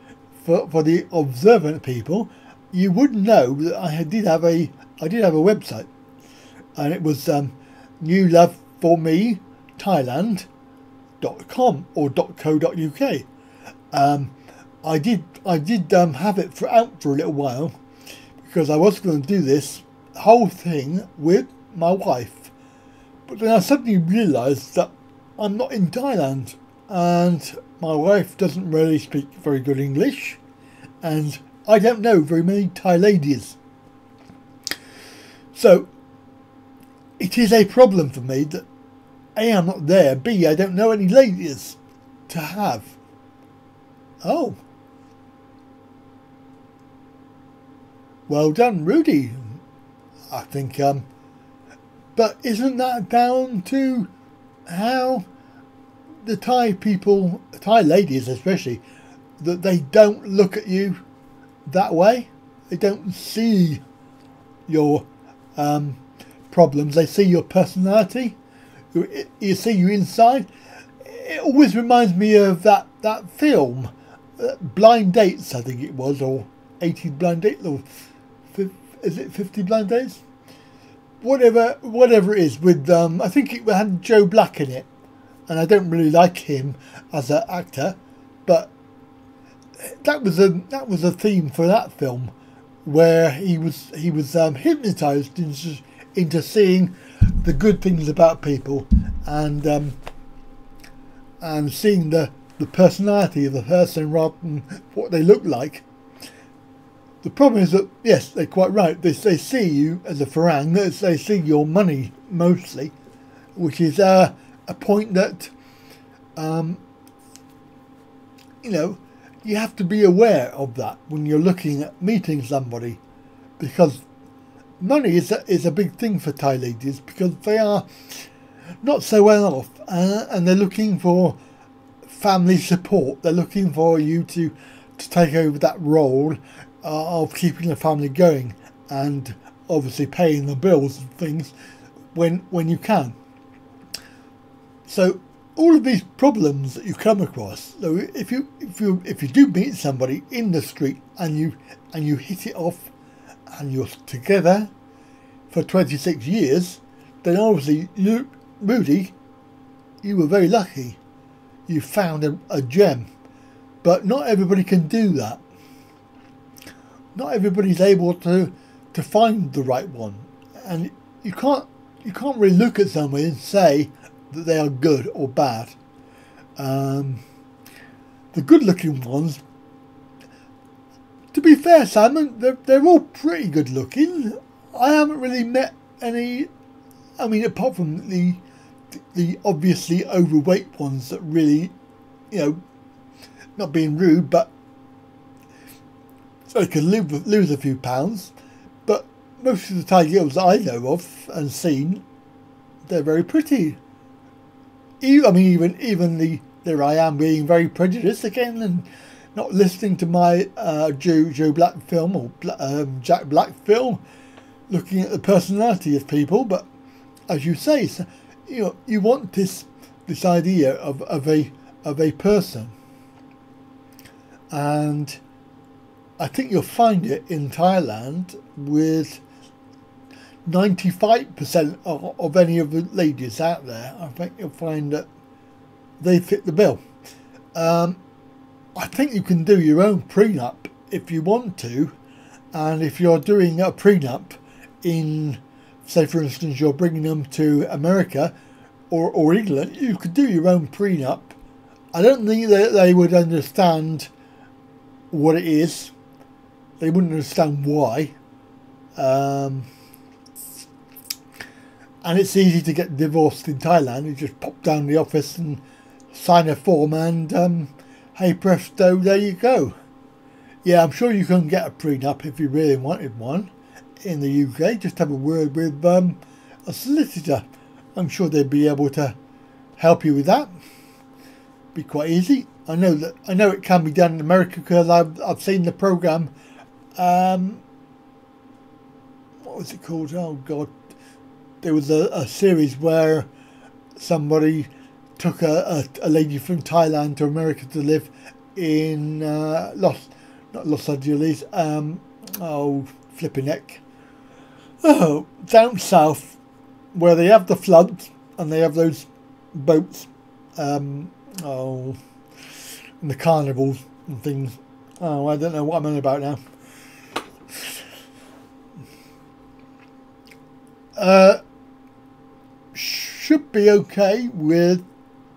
Speaker 5: for the observant people, you would know that I did have a website, and it was newloveformethailand.com or .co.uk. I did have it out for a little while, because I was going to do this whole thing with my wife, but then I suddenly realised that I'm not in Thailand, and my wife doesn't really speak very good English, and I don't know very many Thai ladies. So it is a problem for me that A, I'm not there, B, I don't know any ladies to have. Oh. Well done, Rudy. I think, but isn't that down to how the Thai people, Thai ladies especially, that they don't look at you that way? They don't see your problems. They see your personality. You see you inside. It always reminds me of that film, Blind Dates, I think it was, or 80 Blind Dates, or is it 50 Blind Dates? Whatever it is, with I think it had Joe Black in it, and I don't really like him as an actor, but that was a theme for that film, where he was hypnotized into seeing the good things about people, and seeing the personality of the person rather than what they look like. The problem is that, yes, they're quite right. They see you as a farang. They see your money mostly, which is a point that, you know, you have to be aware of that when you're looking at meeting somebody, because money is a big thing for Thai ladies, because they are not so well off, and they're looking for family support. They're looking for you to take over that role of keeping the family going, and obviously paying the bills and things when you can. So all of these problems that you come across. So if you do meet somebody in the street and you hit it off and you're together for 26 years, then obviously you, Rudy, you were very lucky. You found a gem. But not everybody can do that. Not everybody's able to find the right one. And you can't really look at somebody and say that they are good or bad. The good looking ones, to be fair, Simon, they're all pretty good looking. I haven't really met any, I mean, apart from the obviously overweight ones that really, you know, not being rude, but they can lose a few pounds. But most of the Thai girls that I know of and seen, they're very pretty. I mean, even there I am being very prejudiced again and not listening to my Joe Black film or Jack Black film, looking at the personality of people. But as you say, you know, you want this idea of a person, and I think you'll find it in Thailand with 95% of any of the ladies out there. I think you'll find that they fit the bill. I think you can do your own prenup if you want to, and if you're doing a prenup in, say for instance, you're bringing them to America or England, you could do your own prenup. I don't think that they would understand what it is. They wouldn't understand why. And it's easy to get divorced in Thailand. You just pop down the office and sign a form and hey presto, there you go. Yeah, I'm sure you can get a prenup if you really wanted one in the UK. Just have a word with a solicitor. I'm sure they'd be able to help you with that. Be quite easy. I know it can be done in America because I've seen the program. What was it called? Oh God. There was a series where somebody took a lady from Thailand to America to live in not Los Angeles, flipping heck. Oh, down south where they have the floods and they have those boats, and the carnivals and things. Oh, I don't know what I'm on about now. Should be okay with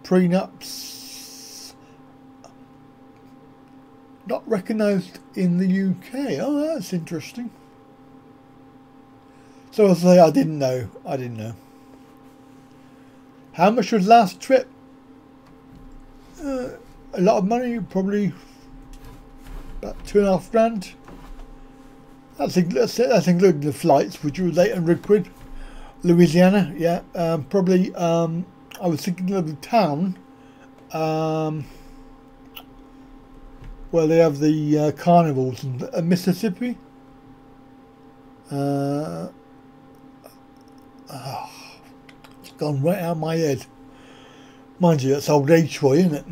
Speaker 5: prenups not recognised in the UK. Oh, that's interesting. So I'll say I didn't know. How much was last trip? A lot of money, probably about $2.5 grand. That's including the flights, which was £800. Louisiana, yeah, probably. I was thinking of the town where they have the carnivals in Mississippi. It's gone right out of my head. Mind you, that's old age for you, isn't it?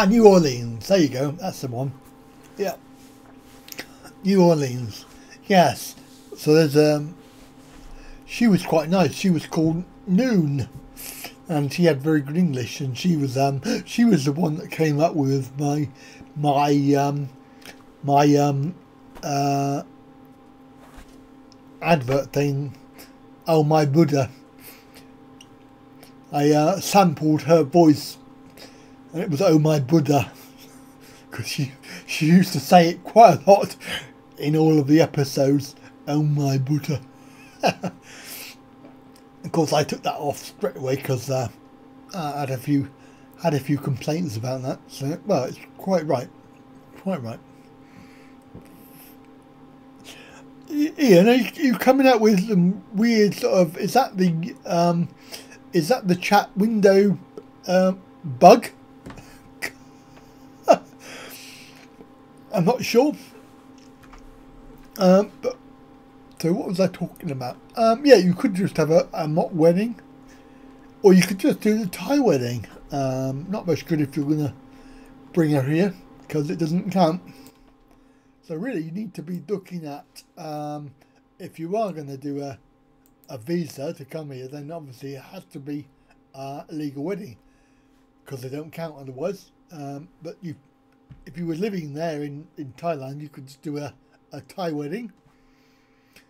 Speaker 5: New Orleans. There you go. That's the one. Yeah. New Orleans. Yes. So there's she was quite nice. She was called Noon, and she had very good English. And she was the one that came up with my advert thing. Oh my Buddha. I sampled her voice. And it was "Oh my Buddha," because she used to say it quite a lot in all of the episodes. "Oh my Buddha." Of course, I took that off straight away because I had a few complaints about that. So, well, it's quite right. Ian, are you coming out with some weird sort of? Is that the chat window bug? I'm not sure. But so what was I talking about? Yeah, you could just have a mock wedding, or you could just do the Thai wedding. Not much good if you're gonna bring her here because it doesn't count. So really, you need to be looking at if you are going to do a visa to come here, then obviously it has to be a legal wedding because they don't count otherwise. But if you were living there in Thailand, you could just do a Thai wedding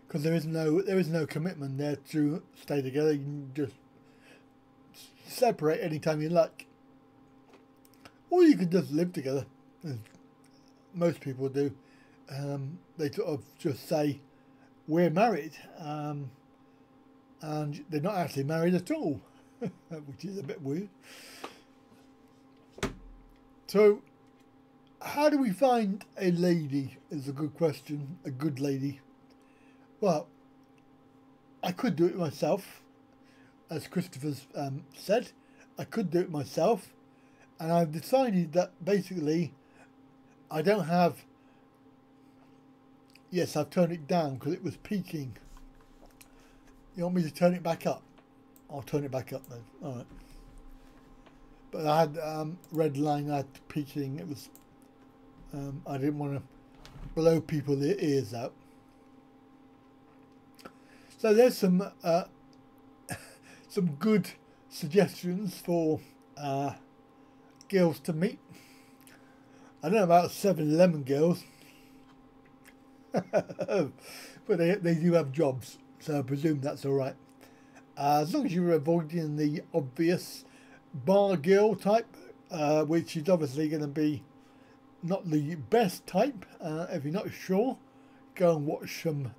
Speaker 5: because there is no commitment there to stay together. You can just separate anytime you like, or you could just live together, as most people do. They sort of just say we're married, and they're not actually married at all, which is a bit weird. So how do we find a lady is a good question, a good lady. Well, I could do it myself, as Christopher's said. I could do it myself, and I've decided that basically I don't have. Yes, I've turned it down because it was peaking. You want me to turn it back up? I'll turn it back up then. All right. But I had red line, I had peaking. It was. I didn't want to blow people their ears out. So there's some some good suggestions for girls to meet. I don't know about 7-Eleven girls. But they do have jobs, so I presume that's all right. As long as you're avoiding the obvious bar girl type, which is obviously going to be not the best type. If you're not sure, go and watch some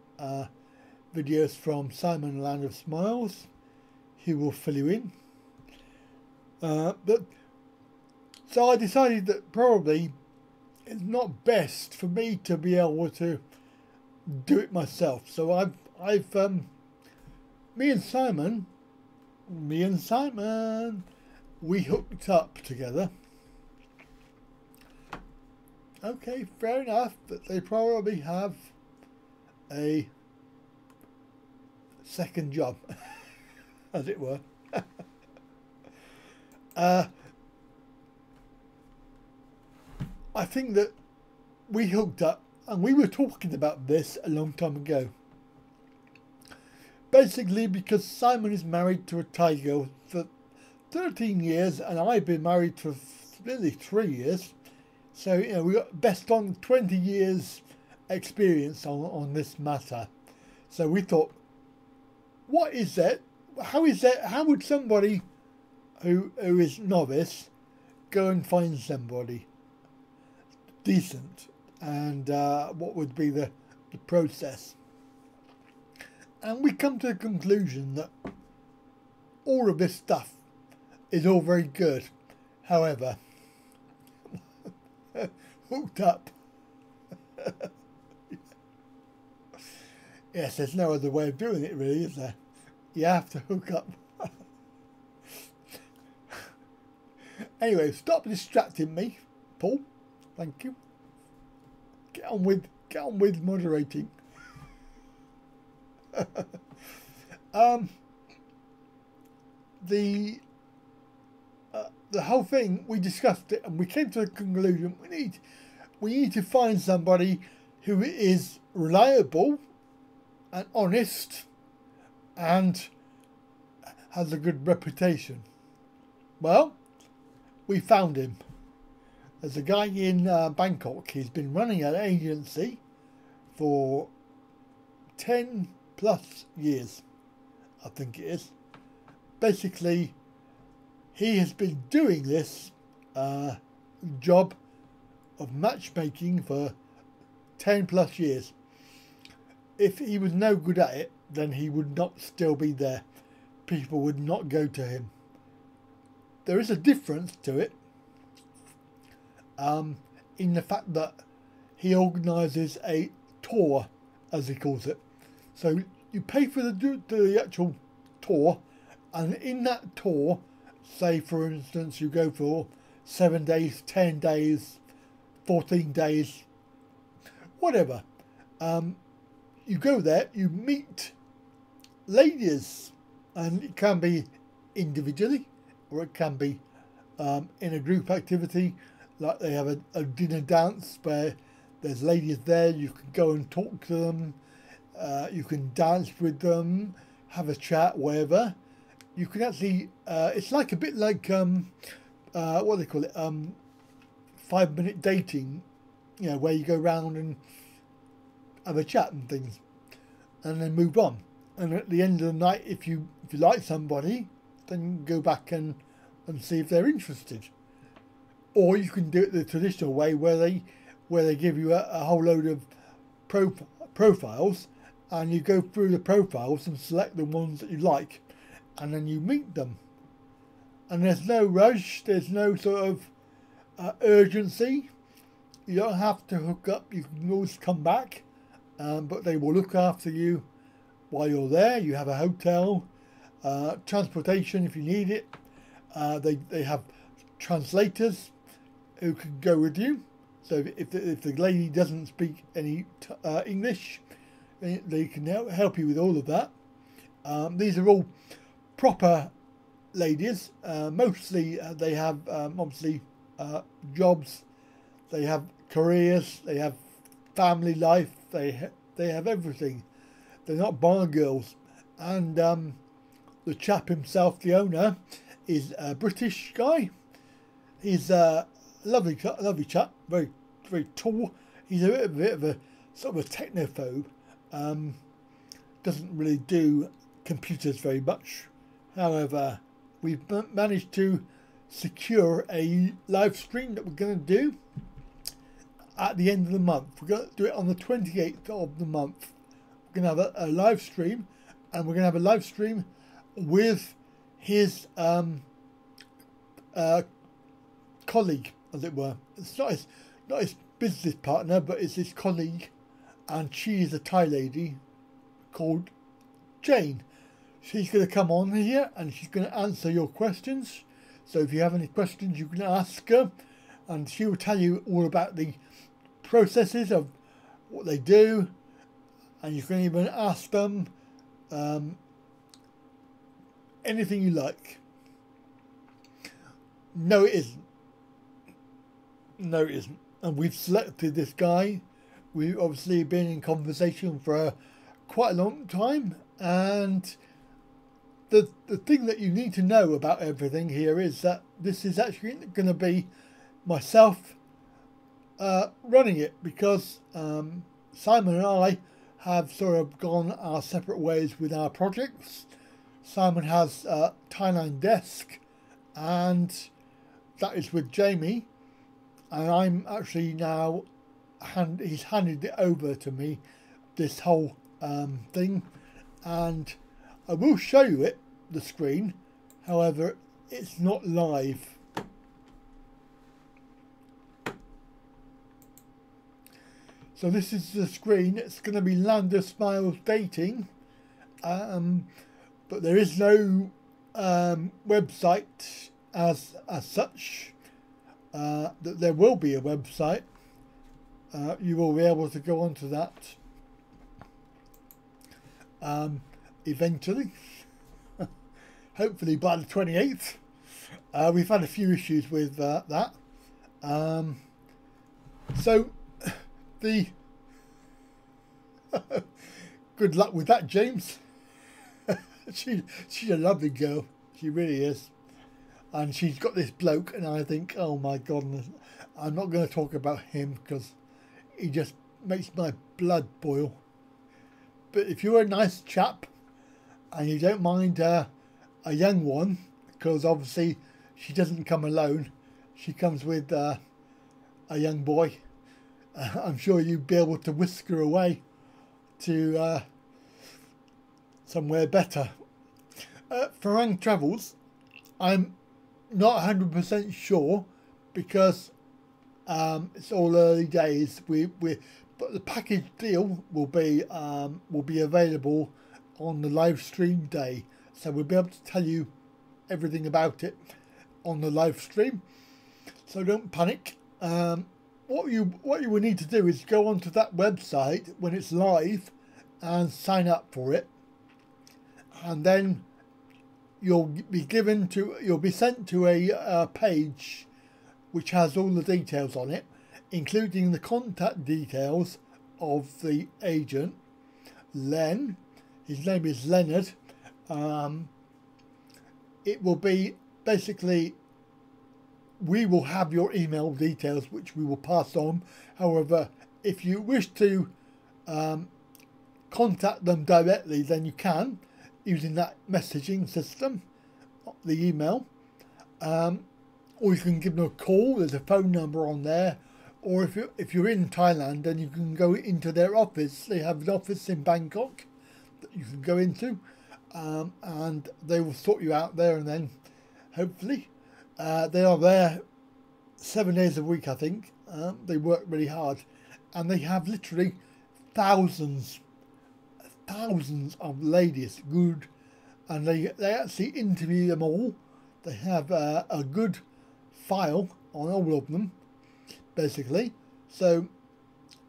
Speaker 5: videos from Simon Land of Smiles. He will fill you in. But so I decided that probably it's not best for me to be able to do it myself. So I've me and Simon, we hooked up together. Okay, fair enough, but they probably have a second job, as it were. I think that we hooked up, and we were talking about this a long time ago. Basically because Simon is married to a Thai girl for 13 years and I've been married for nearly 3 years. So, you know, we got best on 20 years experience on this matter. So we thought, what is that? How would somebody who is novice go and find somebody decent? And what would be the process? And we come to the conclusion that all of this stuff is all very good. However, hooked up. Yes, there's no other way of doing it really, is there? You have to hook up. Anyway, stop distracting me, Paul. Thank you. Get on with moderating. The whole thing, we discussed it and we came to the conclusion we need to find somebody who is reliable and honest and has a good reputation. Well, we found him. There's a guy in Bangkok. He's been running an agency for 10 plus years, I think it is. Basically, he has been doing this job of matchmaking for 10 plus years. If he was no good at it, then he would not still be there. People would not go to him. There is a difference to it in the fact that he organises a tour, as he calls it. So you pay for the actual tour, and in that tour, say for instance you go for 7 days, 10 days, 14 days, whatever. You go there, you meet ladies, and it can be individually or it can be in a group activity, like they have a dinner dance where there's ladies there. You can go and talk to them, you can dance with them, have a chat, whatever. You can actually, it's like a bit like, what do they call it, 5-minute dating, you know, where you go round and have a chat and things, and then move on. And at the end of the night, if you like somebody, then go back and see if they're interested. Or you can do it the traditional way, where they give you a whole load of profiles, and you go through the profiles and select the ones that you like, and then you meet them. And there's no rush, there's no sort of urgency. You don't have to hook up, you can always come back, but they will look after you while you're there. You have a hotel, transportation if you need it. They have translators who can go with you. So if the lady doesn't speak any English, they can help you with all of that. These are all proper ladies. Mostly they have obviously jobs, they have careers, they have family life, they have everything. They're not bar girls. And the chap himself, the owner, is a British guy. He's a lovely chap, very tall. He's a bit of a sort of a technophobe. Doesn't really do computers very much. However, we've managed to secure a live stream that we're going to do at the end of the month. We're going to do it on the 28th of the month. We're going to have a live stream, and we're going to have a live stream with his colleague, as it were. It's not his business partner, but it's his colleague, and she is a Thai lady called Jane. She's going to come on here and she's going to answer your questions. So if you have any questions, you can ask her, and she will tell you all about the processes of what they do, and you can even ask them anything you like. No, it isn't. No, it isn't. And we've selected this guy. We've obviously been in conversation for quite a long time, and the thing that you need to know about everything here is that this is actually going to be myself running it, because Simon and I have sort of gone our separate ways with our projects. Simon has Thailand Desk, and that is with Jamie, and I'm actually now he's handed it over to me, this whole thing, and I will show you it, the screen. However, it's not live. So this is the screen. It's going to be Lander Smiles Dating, but there is no website as such. That there will be a website. You will be able to go onto that eventually, hopefully by the 28th. We've had a few issues with that. So the good luck with that, James. She's a lovely girl. She really is. And she's got this bloke, and I think, oh my goodness, I'm not going to talk about him because he just makes my blood boil. But if you're a nice chap and you don't mind a young one, because obviously she doesn't come alone, she comes with a young boy, I'm sure you'd be able to whisk her away to somewhere better. Farang Travels, I'm not 100% sure, because it's all early days. But the package deal will be available on the live stream day, so we'll be able to tell you everything about it on the live stream. So don't panic. what you will need to do is go onto that website when it's live and sign up for it, and then you'll be sent to a page which has all the details on it, including the contact details of the agent, Len. His name is Leonard. It will be basically, we will have your email details which we will pass on. However, if you wish to contact them directly, then you can, using that messaging system, the email. Or you can give them a call. There's a phone number on there. Or if you're in Thailand, then you can go into their office. They have an office in Bangkok that you can go into, and they will sort you out there. And then, hopefully, they are there 7 days a week, I think. They work really hard, and they have literally thousands of ladies, good, and they actually interview them all. They have a good file on all of them, basically. So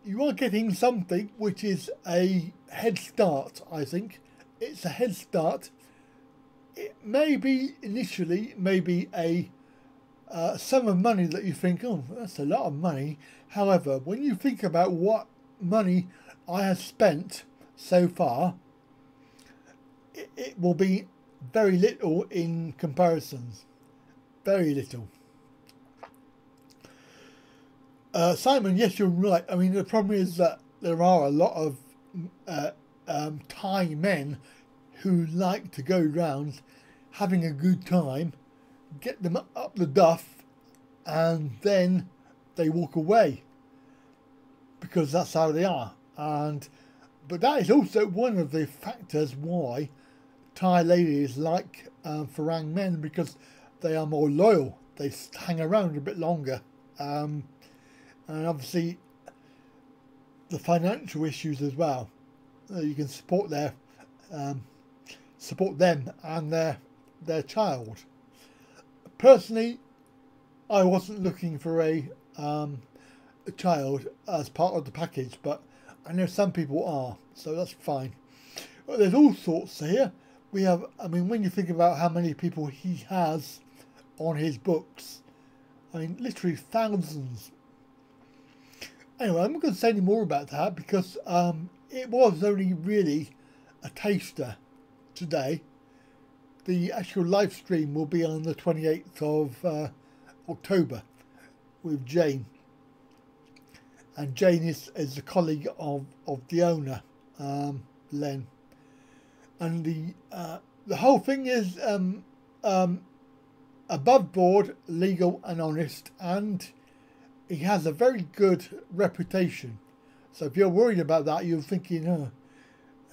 Speaker 5: you are getting something which is a head start, I think. It's a head start. It may be initially maybe a sum of money that you think, oh, that's a lot of money. However, when you think about what money I have spent so far, it will be very little in comparison. Very little. Simon, yes, you're right. I mean, the problem is that there are a lot of Thai men who like to go round having a good time, get them up the duff, and then they walk away because that's how they are. But that is also one of the factors why Thai ladies like Farang men, because they are more loyal. They hang around a bit longer. And obviously the financial issues as well. You can support them and their child. Personally, I wasn't looking for a child as part of the package, but I know some people are, so that's fine. But there's all sorts here. We have, I mean, when you think about how many people he has on his books, I mean, literally thousands. Anyway, I'm not going to say any more about that because it was only really a taster today. The actual live stream will be on the 28th of October with Jane. And Jane is a colleague of the owner, Len. And the whole thing is above board, legal and honest, and he has a very good reputation. So if you're worried about that, you're thinking,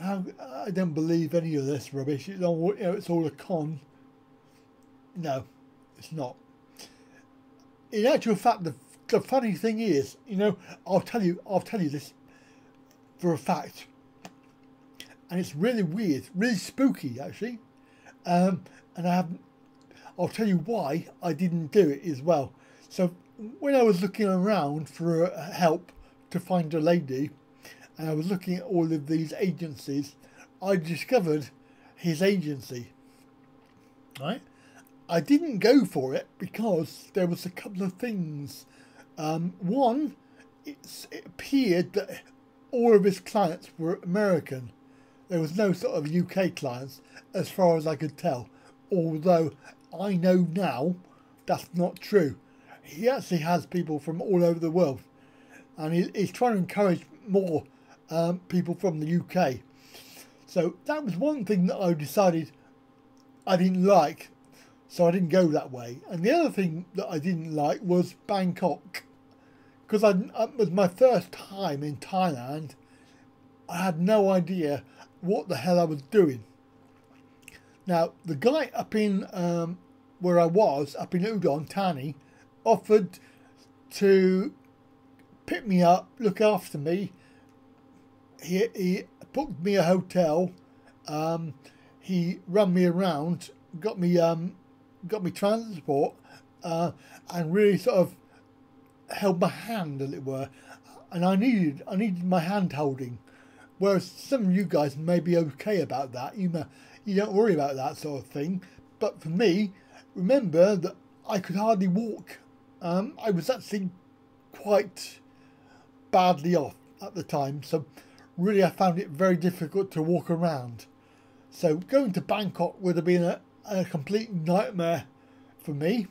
Speaker 5: I don't believe any of this rubbish. It's all, it's all a con. No, it's not. In actual fact, the funny thing is, I'll tell you this for a fact, and it's really weird, really spooky actually, and I'll tell you why I didn't do it as well. So when I was looking around for help to find a lady, and I was looking at all of these agencies, I discovered his agency. Right? I didn't go for it because there was a couple of things. One, it appeared that all of his clients were American. There was no sort of UK clients as far as I could tell. Although I know now that's not true. He actually has people from all over the world. And he's trying to encourage more people from the UK. So that was one thing that I decided I didn't like. So I didn't go that way. And the other thing that I didn't like was Bangkok. Because it was my first time in Thailand. I had no idea what the hell I was doing. Now, the guy up in where I was, up in Udon Thani, offered to pick me up, look after me. He booked me a hotel. He run me around, got me transport, and really sort of held my hand, as it were, and I needed my hand holding. Whereas some of you guys may be okay about that. You don't worry about that sort of thing. But for me, remember that I could hardly walk. I was actually quite badly off at the time, so really I found it very difficult to walk around. So going to Bangkok would have been a complete nightmare for me.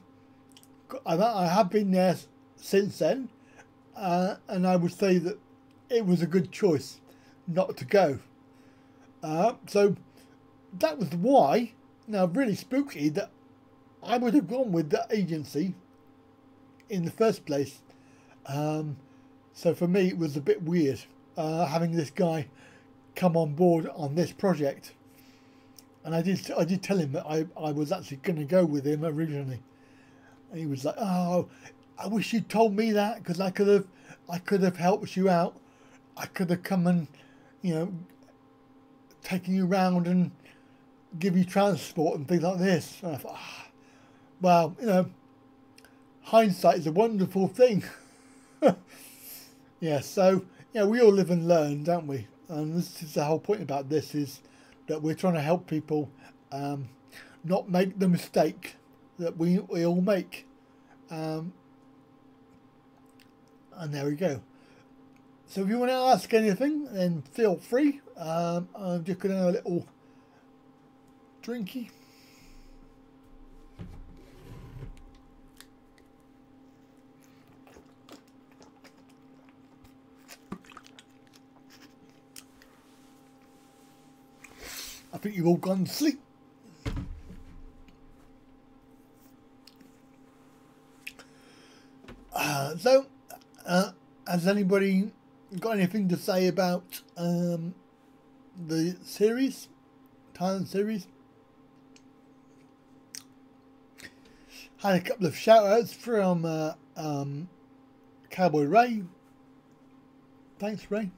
Speaker 5: I have been there since then, and I would say that it was a good choice not to go. So that was why, now really spooky, that I would have gone with that agency in the first place. So for me it was a bit weird having this guy come on board on this project. And I did tell him that I was actually going to go with him originally. And he was like, "Oh, I wish you'd told me that, because I could have helped you out. I could have come and, taken you around and give you transport and things like this." And I thought, well, hindsight is a wonderful thing. Yeah, so we all live and learn, don't we? And this is the whole point about this, is that we're trying to help people not make the mistake that we all make. And there we go. So if you want to ask anything, then feel free. I'm just going to have a little drinky. I think you've all gone to sleep. So, has anybody got anything to say about the series, Thailand series? Had a couple of shout outs from Cowboy Ray. Thanks, Ray.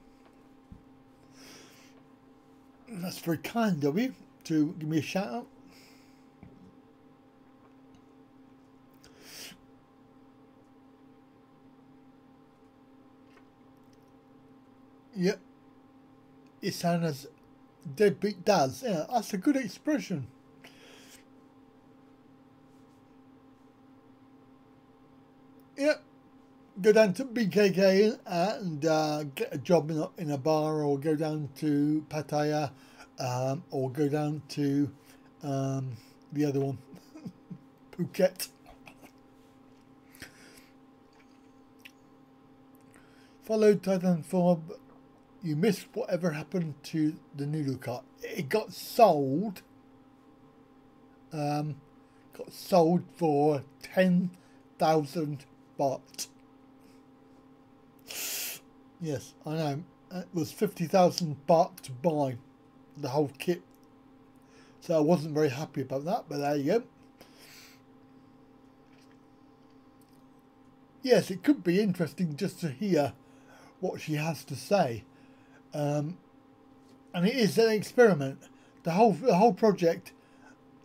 Speaker 5: That's very kind of you to give me a shout out. Yep. It sounds as deadbeat does. Yeah, that's a good expression. Yep. Go down to BKK and get a job in a bar, or go down to Pattaya, or go down to the other one, Phuket. Followed Thailand Fob. You missed whatever happened to the noodle cart. It got sold. Got sold for 10,000 baht. Yes, I know. It was 50,000 baht to buy the whole kit. So I wasn't very happy about that, but there you go. Yes, it could be interesting just to hear what she has to say. And it is an experiment. The whole project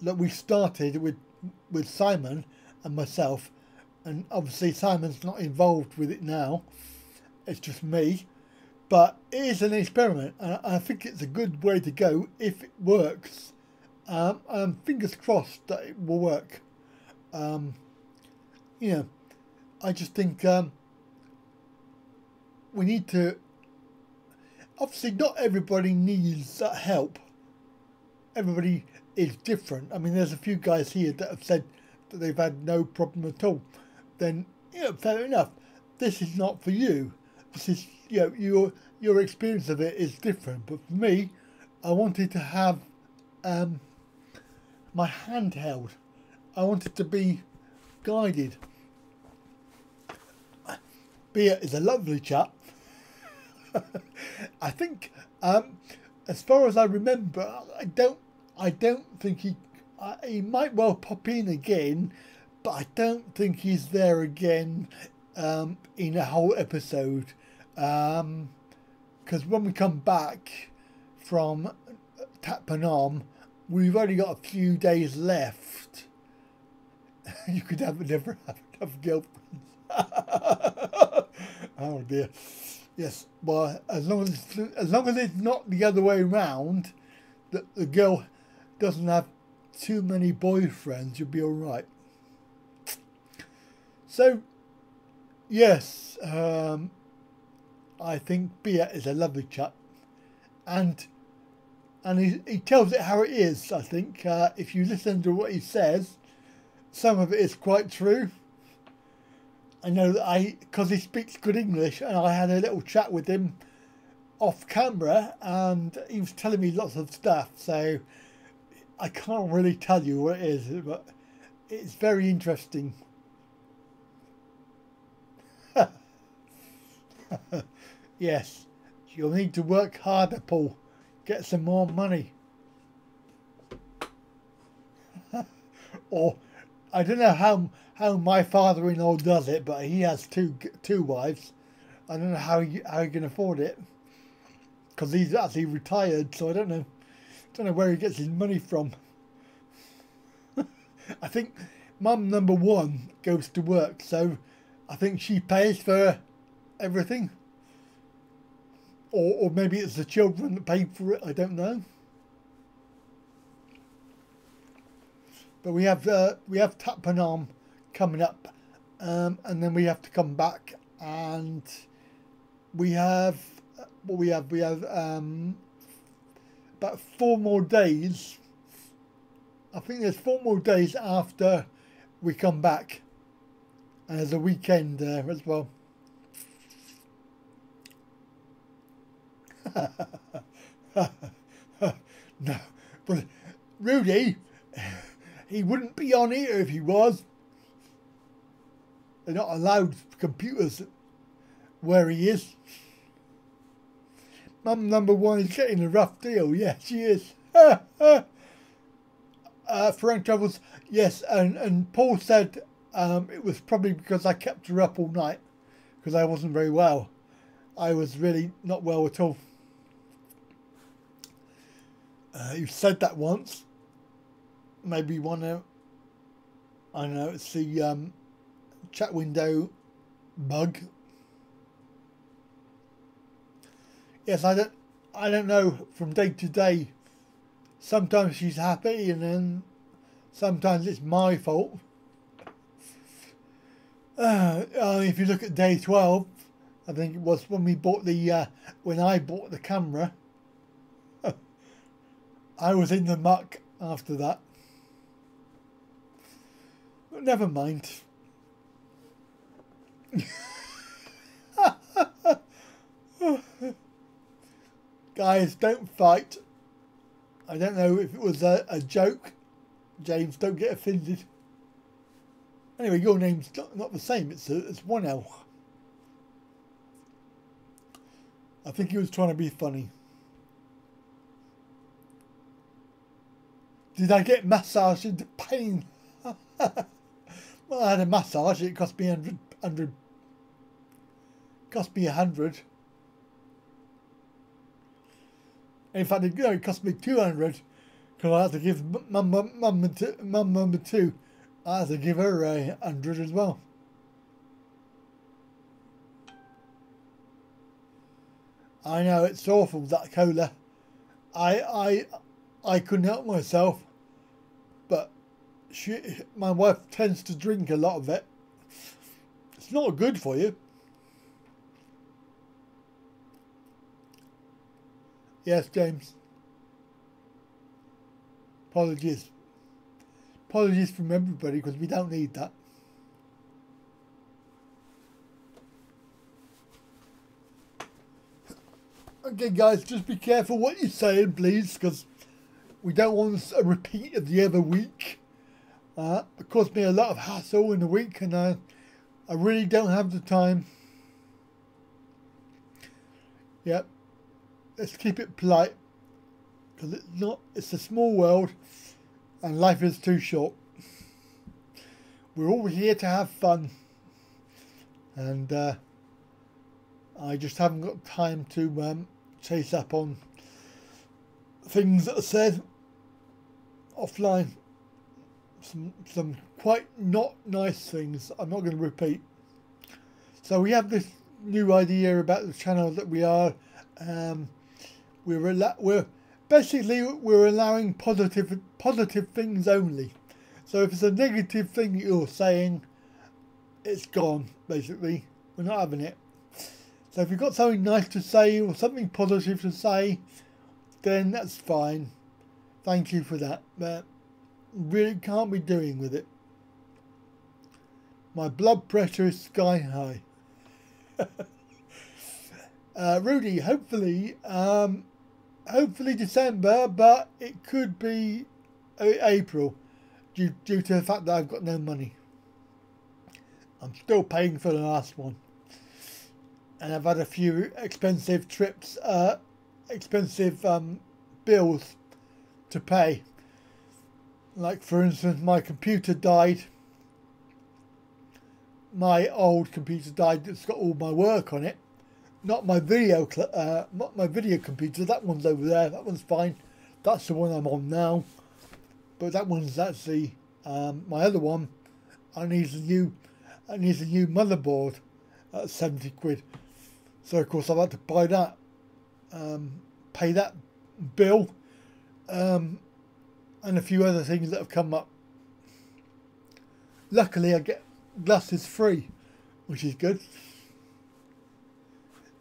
Speaker 5: that we started with Simon and myself, and obviously Simon's not involved with it now. It's just me, but it is an experiment, and I think it's a good way to go if it works. Fingers crossed that it will work. I just think we need to. Obviously, not everybody needs that help. Everybody is different. I mean, there's a few guys here that have said that they've had no problem at all. Then, fair enough. This is not for you. This is, your experience of it is different. But for me, I wanted to have my hand held. I wanted to be guided. Beer is a lovely chap. I think, as far as I remember, I don't think he might well pop in again, but I don't think he's there again in a whole episode. Because when we come back from Tat Panam, we've only got a few days left. You could never have enough girlfriends. Oh dear. Yes. Well, as long as it's not the other way around, that the girl doesn't have too many boyfriends, you'll be all right. So, yes, I think Bia is a lovely chap, and he tells it how it is. I think if you listen to what he says, some of it is quite true. I know that because he speaks good English, and I had a little chat with him off camera, and he was telling me lots of stuff. So I can't really tell you what it is, but it's very interesting. Yes, you'll need to work harder, Paul. Get some more money. Or I don't know how my father-in-law does it, but he has two wives. I don't know how he can afford it, because he's actually retired. So I don't know where he gets his money from. I think mum number one goes to work, so I think she pays for everything, or maybe it's the children that pay for it. I don't know. But we have Tapanam coming up, and then we have to come back, and we have about 4 more days. I think there's 4 more days after we come back, and there's a weekend there as well. No, but Rudy, he wouldn't be on here if he was. They're not allowed computers where he is. Mum number one is getting a rough deal. Yeah, she is. Frank Travels, yes, and Paul said it was probably because I kept her up all night, because I wasn't very well. I was really not well at all. You said that once. Maybe you want to, I don't know, it's the chat window bug. Yes, I don't know, from day to day. Sometimes she's happy, and then sometimes it's my fault. If you look at day 12, I think it was when we bought the when I bought the camera. I was in the muck after that. But never mind. Guys, don't fight. I don't know if it was a joke. James, don't get offended. Anyway, your name's not the same. It's 1L. I think he was trying to be funny. Did I get massaged into pain? Well, I had a massage. It cost me 100. Cost me 100. In fact, it cost me 200, because I had to give mum number two. I had to give her 100 as well. I know, it's awful, that cola. I couldn't help myself, but my wife tends to drink a lot of it. It's not good for you. Yes, James. Apologies. Apologies from everybody, because we don't need that. Okay, guys, just be careful what you're saying, please, because we don't want a repeat of the other week. It cost me a lot of hassle in the week, and I really don't have the time. Yep. Let's keep it polite, because it's a small world, and life is too short. We're all here to have fun, and I just haven't got time to chase up on things that are said offline. Some quite not nice things I'm not going to repeat. So we have this new idea about the channel that we are. We're basically allowing positive things only. So if it's a negative thing that you're saying, it's gone. Basically, we're not having it. So if you've got something nice to say or something positive to say, then that's fine. Thank you for that. But really can't be doing with it. My blood pressure is sky high. Rudy, hopefully December, but it could be April due to the fact that I've got no money. I'm still paying for the last one, and I've had a few expensive trips, expensive bills to pay. Like for instance, my computer died. My old computer died. It's got all my work on it. Not my video computer. That one's over there. That one's fine. That's the one I'm on now. But that one's actually my other one. I need a new motherboard at 70 quid. So of course I've had to buy that, pay that bill, and a few other things that have come up. Luckily I get glasses free, which is good.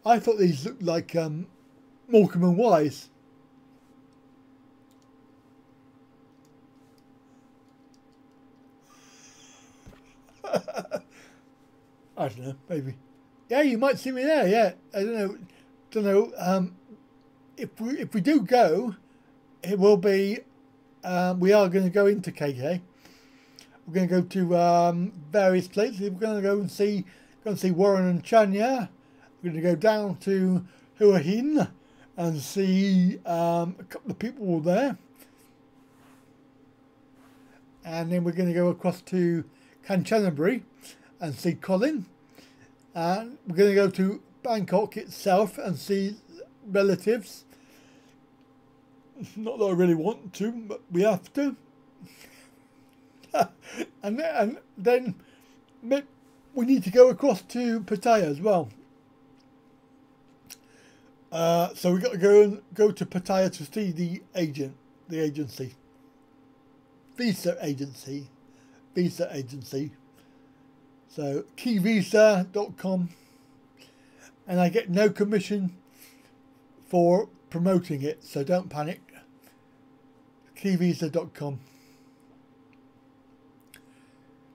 Speaker 5: I thought these looked like Morecambe and Wise. I don't know, maybe. Yeah, you might see me there. Yeah, I don't know. If we do go, it will be. We are going to go into KK. We're going to go to various places. We're going to go and see Warren and Chanya. We're going to go down to Hua Hin and see a couple of people there. And then we're going to go across to Kanchanaburi and see Colin. And we're going to go to Bangkok itself and see relatives. Not that I really want to, but we have to. and then we need to go across to Pattaya as well. So we've got to go to Pattaya to see the agency. Visa agency. So keyvisa.com, and I get no commission for promoting it, so don't panic. Keyvisa.com.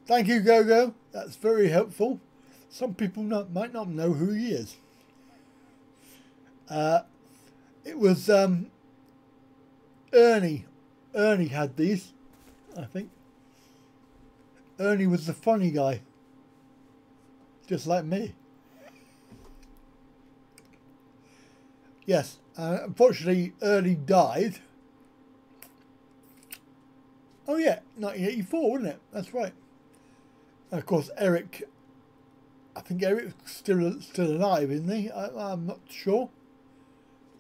Speaker 5: Thank you, Gogo. That's very helpful. Some people might not know who he is. It was Ernie. Ernie had these, I think. Ernie was the funny guy, just like me. Yes, unfortunately, Ernie died. Oh yeah, 1984, wasn't it? That's right. And of course, Eric. I think Eric's still alive, isn't he? I'm not sure.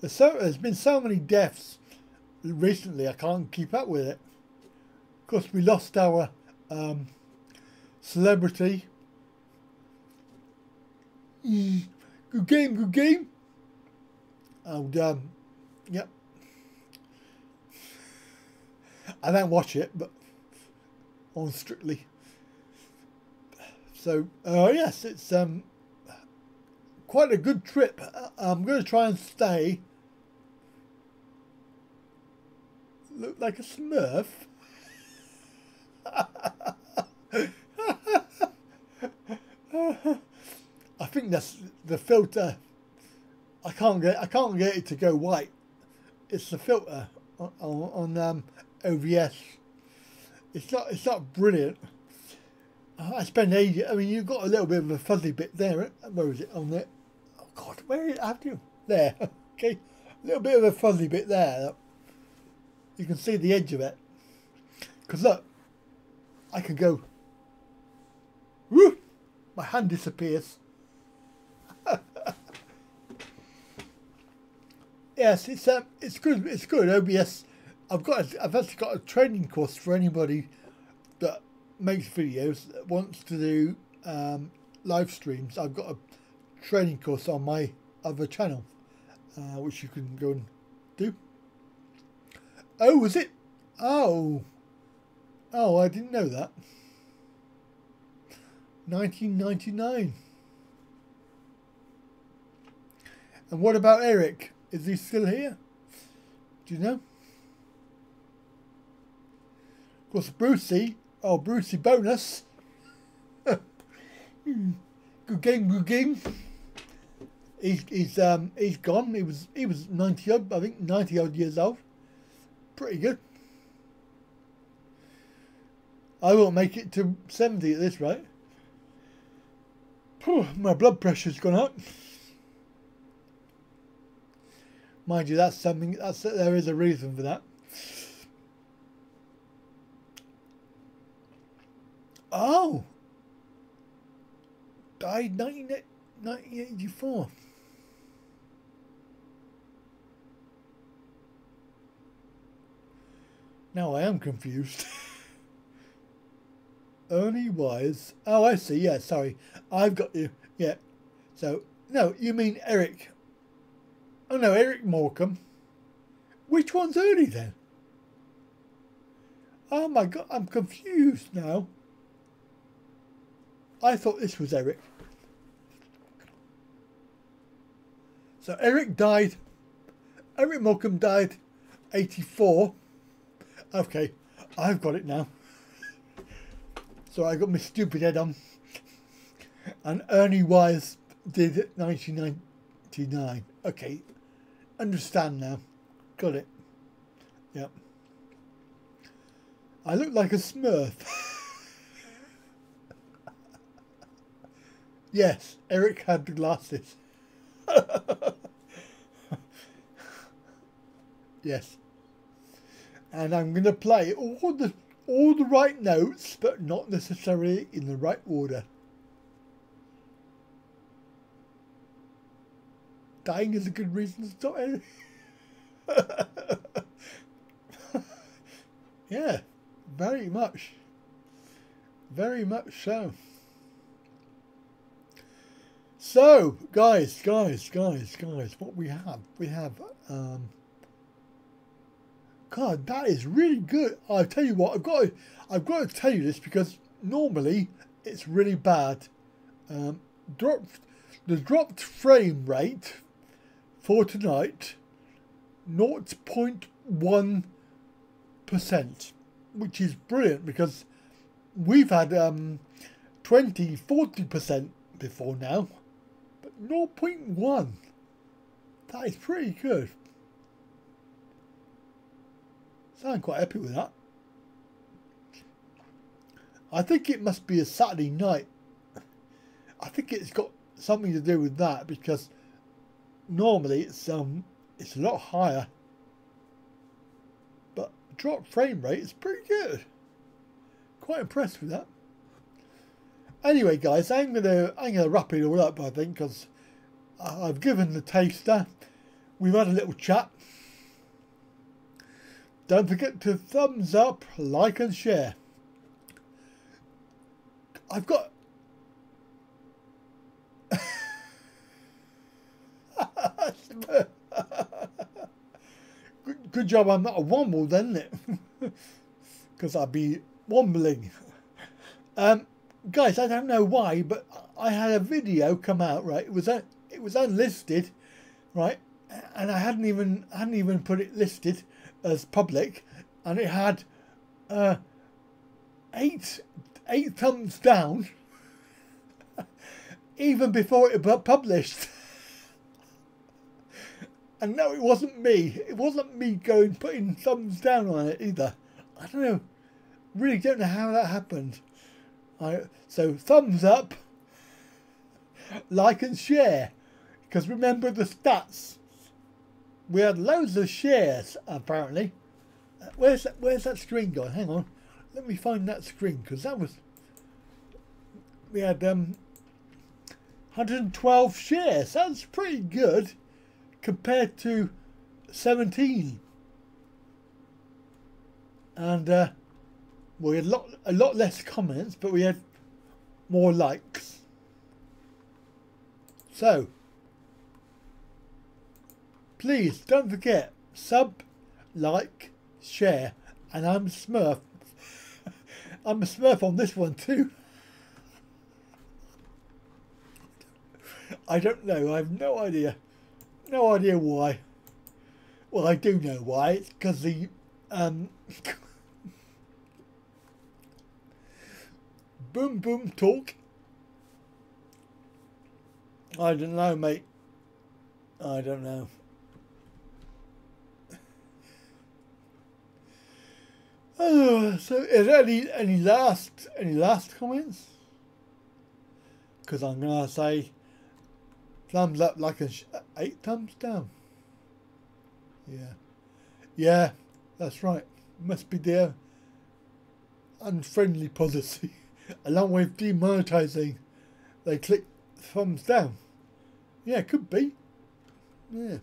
Speaker 5: There's been so many deaths recently. I can't keep up with it. Of course, we lost our celebrity. Good game. Oh, yep. I don't watch it, but on Strictly. So, yes, it's quite a good trip. I'm going to try and stay. Look like a Smurf. I think that's the filter. I can't get it to go white. It's the filter on OBS. It's not brilliant. I spend ages. I mean, you've got a little bit of a fuzzy bit there. Where is it on there? Oh God, where have you? There. Okay, a little bit of a fuzzy bit there. You can see the edge of it. Because look, I can go. Woo! My hand disappears. Yes, it's good. It's good. OBS. I've actually got a training course for anybody that makes videos that wants to do live streams. I've got a training course on my other channel, which you can go and do. Oh, was it? Oh, I didn't know that. 1999. And what about Eric? Is he still here? Do you know? Of course, Brucey. Oh, Brucey bonus. Good game, good game. He's gone. He was 90 odd, I think 90 odd years old. Pretty good. I won't make it to 70 at this rate. My blood pressure's gone up. Mind you, that's something. There is a reason for that. Oh, died 1984. Now I am confused. Ernie Wise. Oh, I see. Yeah, sorry. I've got you. Yeah. So, no, you mean Eric. Oh, no, Eric Morecambe. Which one's Ernie then? Oh, my God. I'm confused now. I thought this was Eric. So, Eric died. Eric Morecambe died 84. Okay, I've got it now. So I got my stupid head on. And Ernie Wise did it 1999. Okay, understand now. Got it. Yep. I look like a Smurf. Yes, Eric had the glasses. Yes. And I'm going to play all the right notes, but not necessarily in the right order. Dying is a good reason to stop anything. Yeah, very much. Very much so. So, guys, what we have, God, that is really good. I'll tell you what, I've got to tell you this because normally it's really bad. The dropped frame rate for tonight, 0.1%, which is brilliant because we've had 20-40% before now, but 0.1. That is pretty good. So I'm quite happy with that. I think it must be a Saturday night. I think it's got something to do with that because normally it's a lot higher. But drop frame rate is pretty good. Quite impressed with that. Anyway, guys, I'm gonna wrap it all up, I think, because I've given the taster. We've had a little chat. Don't forget to thumbs up, like and share. I've got... good job I'm not a womble then, isn't it? Because I'd be wombling. Guys, I don't know why, but I had a video come out, right? It was unlisted, right? And I hadn't even put it listed as public, and it had 8 thumbs down even before it got published. And no, it wasn't me. It wasn't me putting thumbs down on it either. I don't know. Really don't know how that happened. So thumbs up, like and share, because remember the stats. We had loads of shares, apparently. Where's that screen gone? Hang on. Let me find that screen, because that was... We had 112 shares. That's pretty good compared to 17. And we had a lot less comments, but we had more likes. So, please don't forget, sub, like, share, and I'm a Smurf. I'm a Smurf on this one too. I don't know, I have no idea. No idea why. Well, I do know why. It's because the boom boom talk. I don't know, mate. I don't know. Oh, so is there any last comments? Because I'm gonna say thumbs up like 8 thumbs down. Yeah, that's right. Must be their unfriendly policy. Along with demonetizing, they click thumbs down. Yeah, could be. Yeah.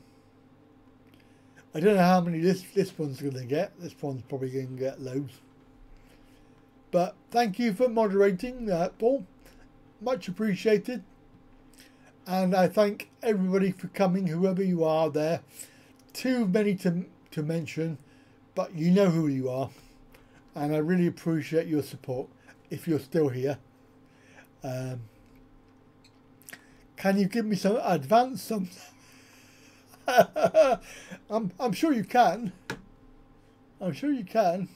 Speaker 5: I don't know how many this one's going to get. This one's probably going to get loads. But thank you for moderating that, Paul. Much appreciated. And I thank everybody for coming, whoever you are there. Too many to mention, but you know who you are. And I really appreciate your support if you're still here. Can you give me some advance? I'm sure you can. I'm sure you can.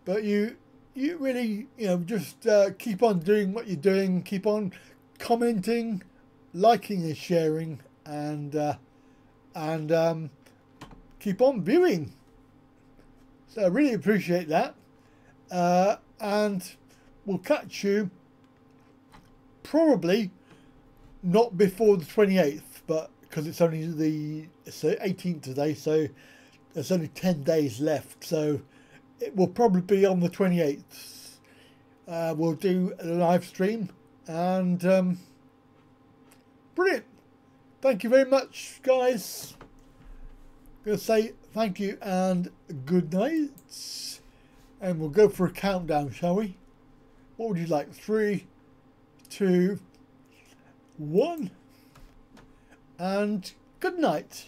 Speaker 5: But you really, just keep on doing what you're doing. Keep on commenting, liking and sharing, and keep on viewing. So I really appreciate that. And we'll catch you probably not before the 28th, but because it's only the 18th today, so there's only 10 days left. So it will probably be on the 28th. We'll do a live stream, and brilliant. Thank you very much, guys. I'm going to say thank you and good night. And we'll go for a countdown, shall we? What would you like? 3, 2, 1. And good night.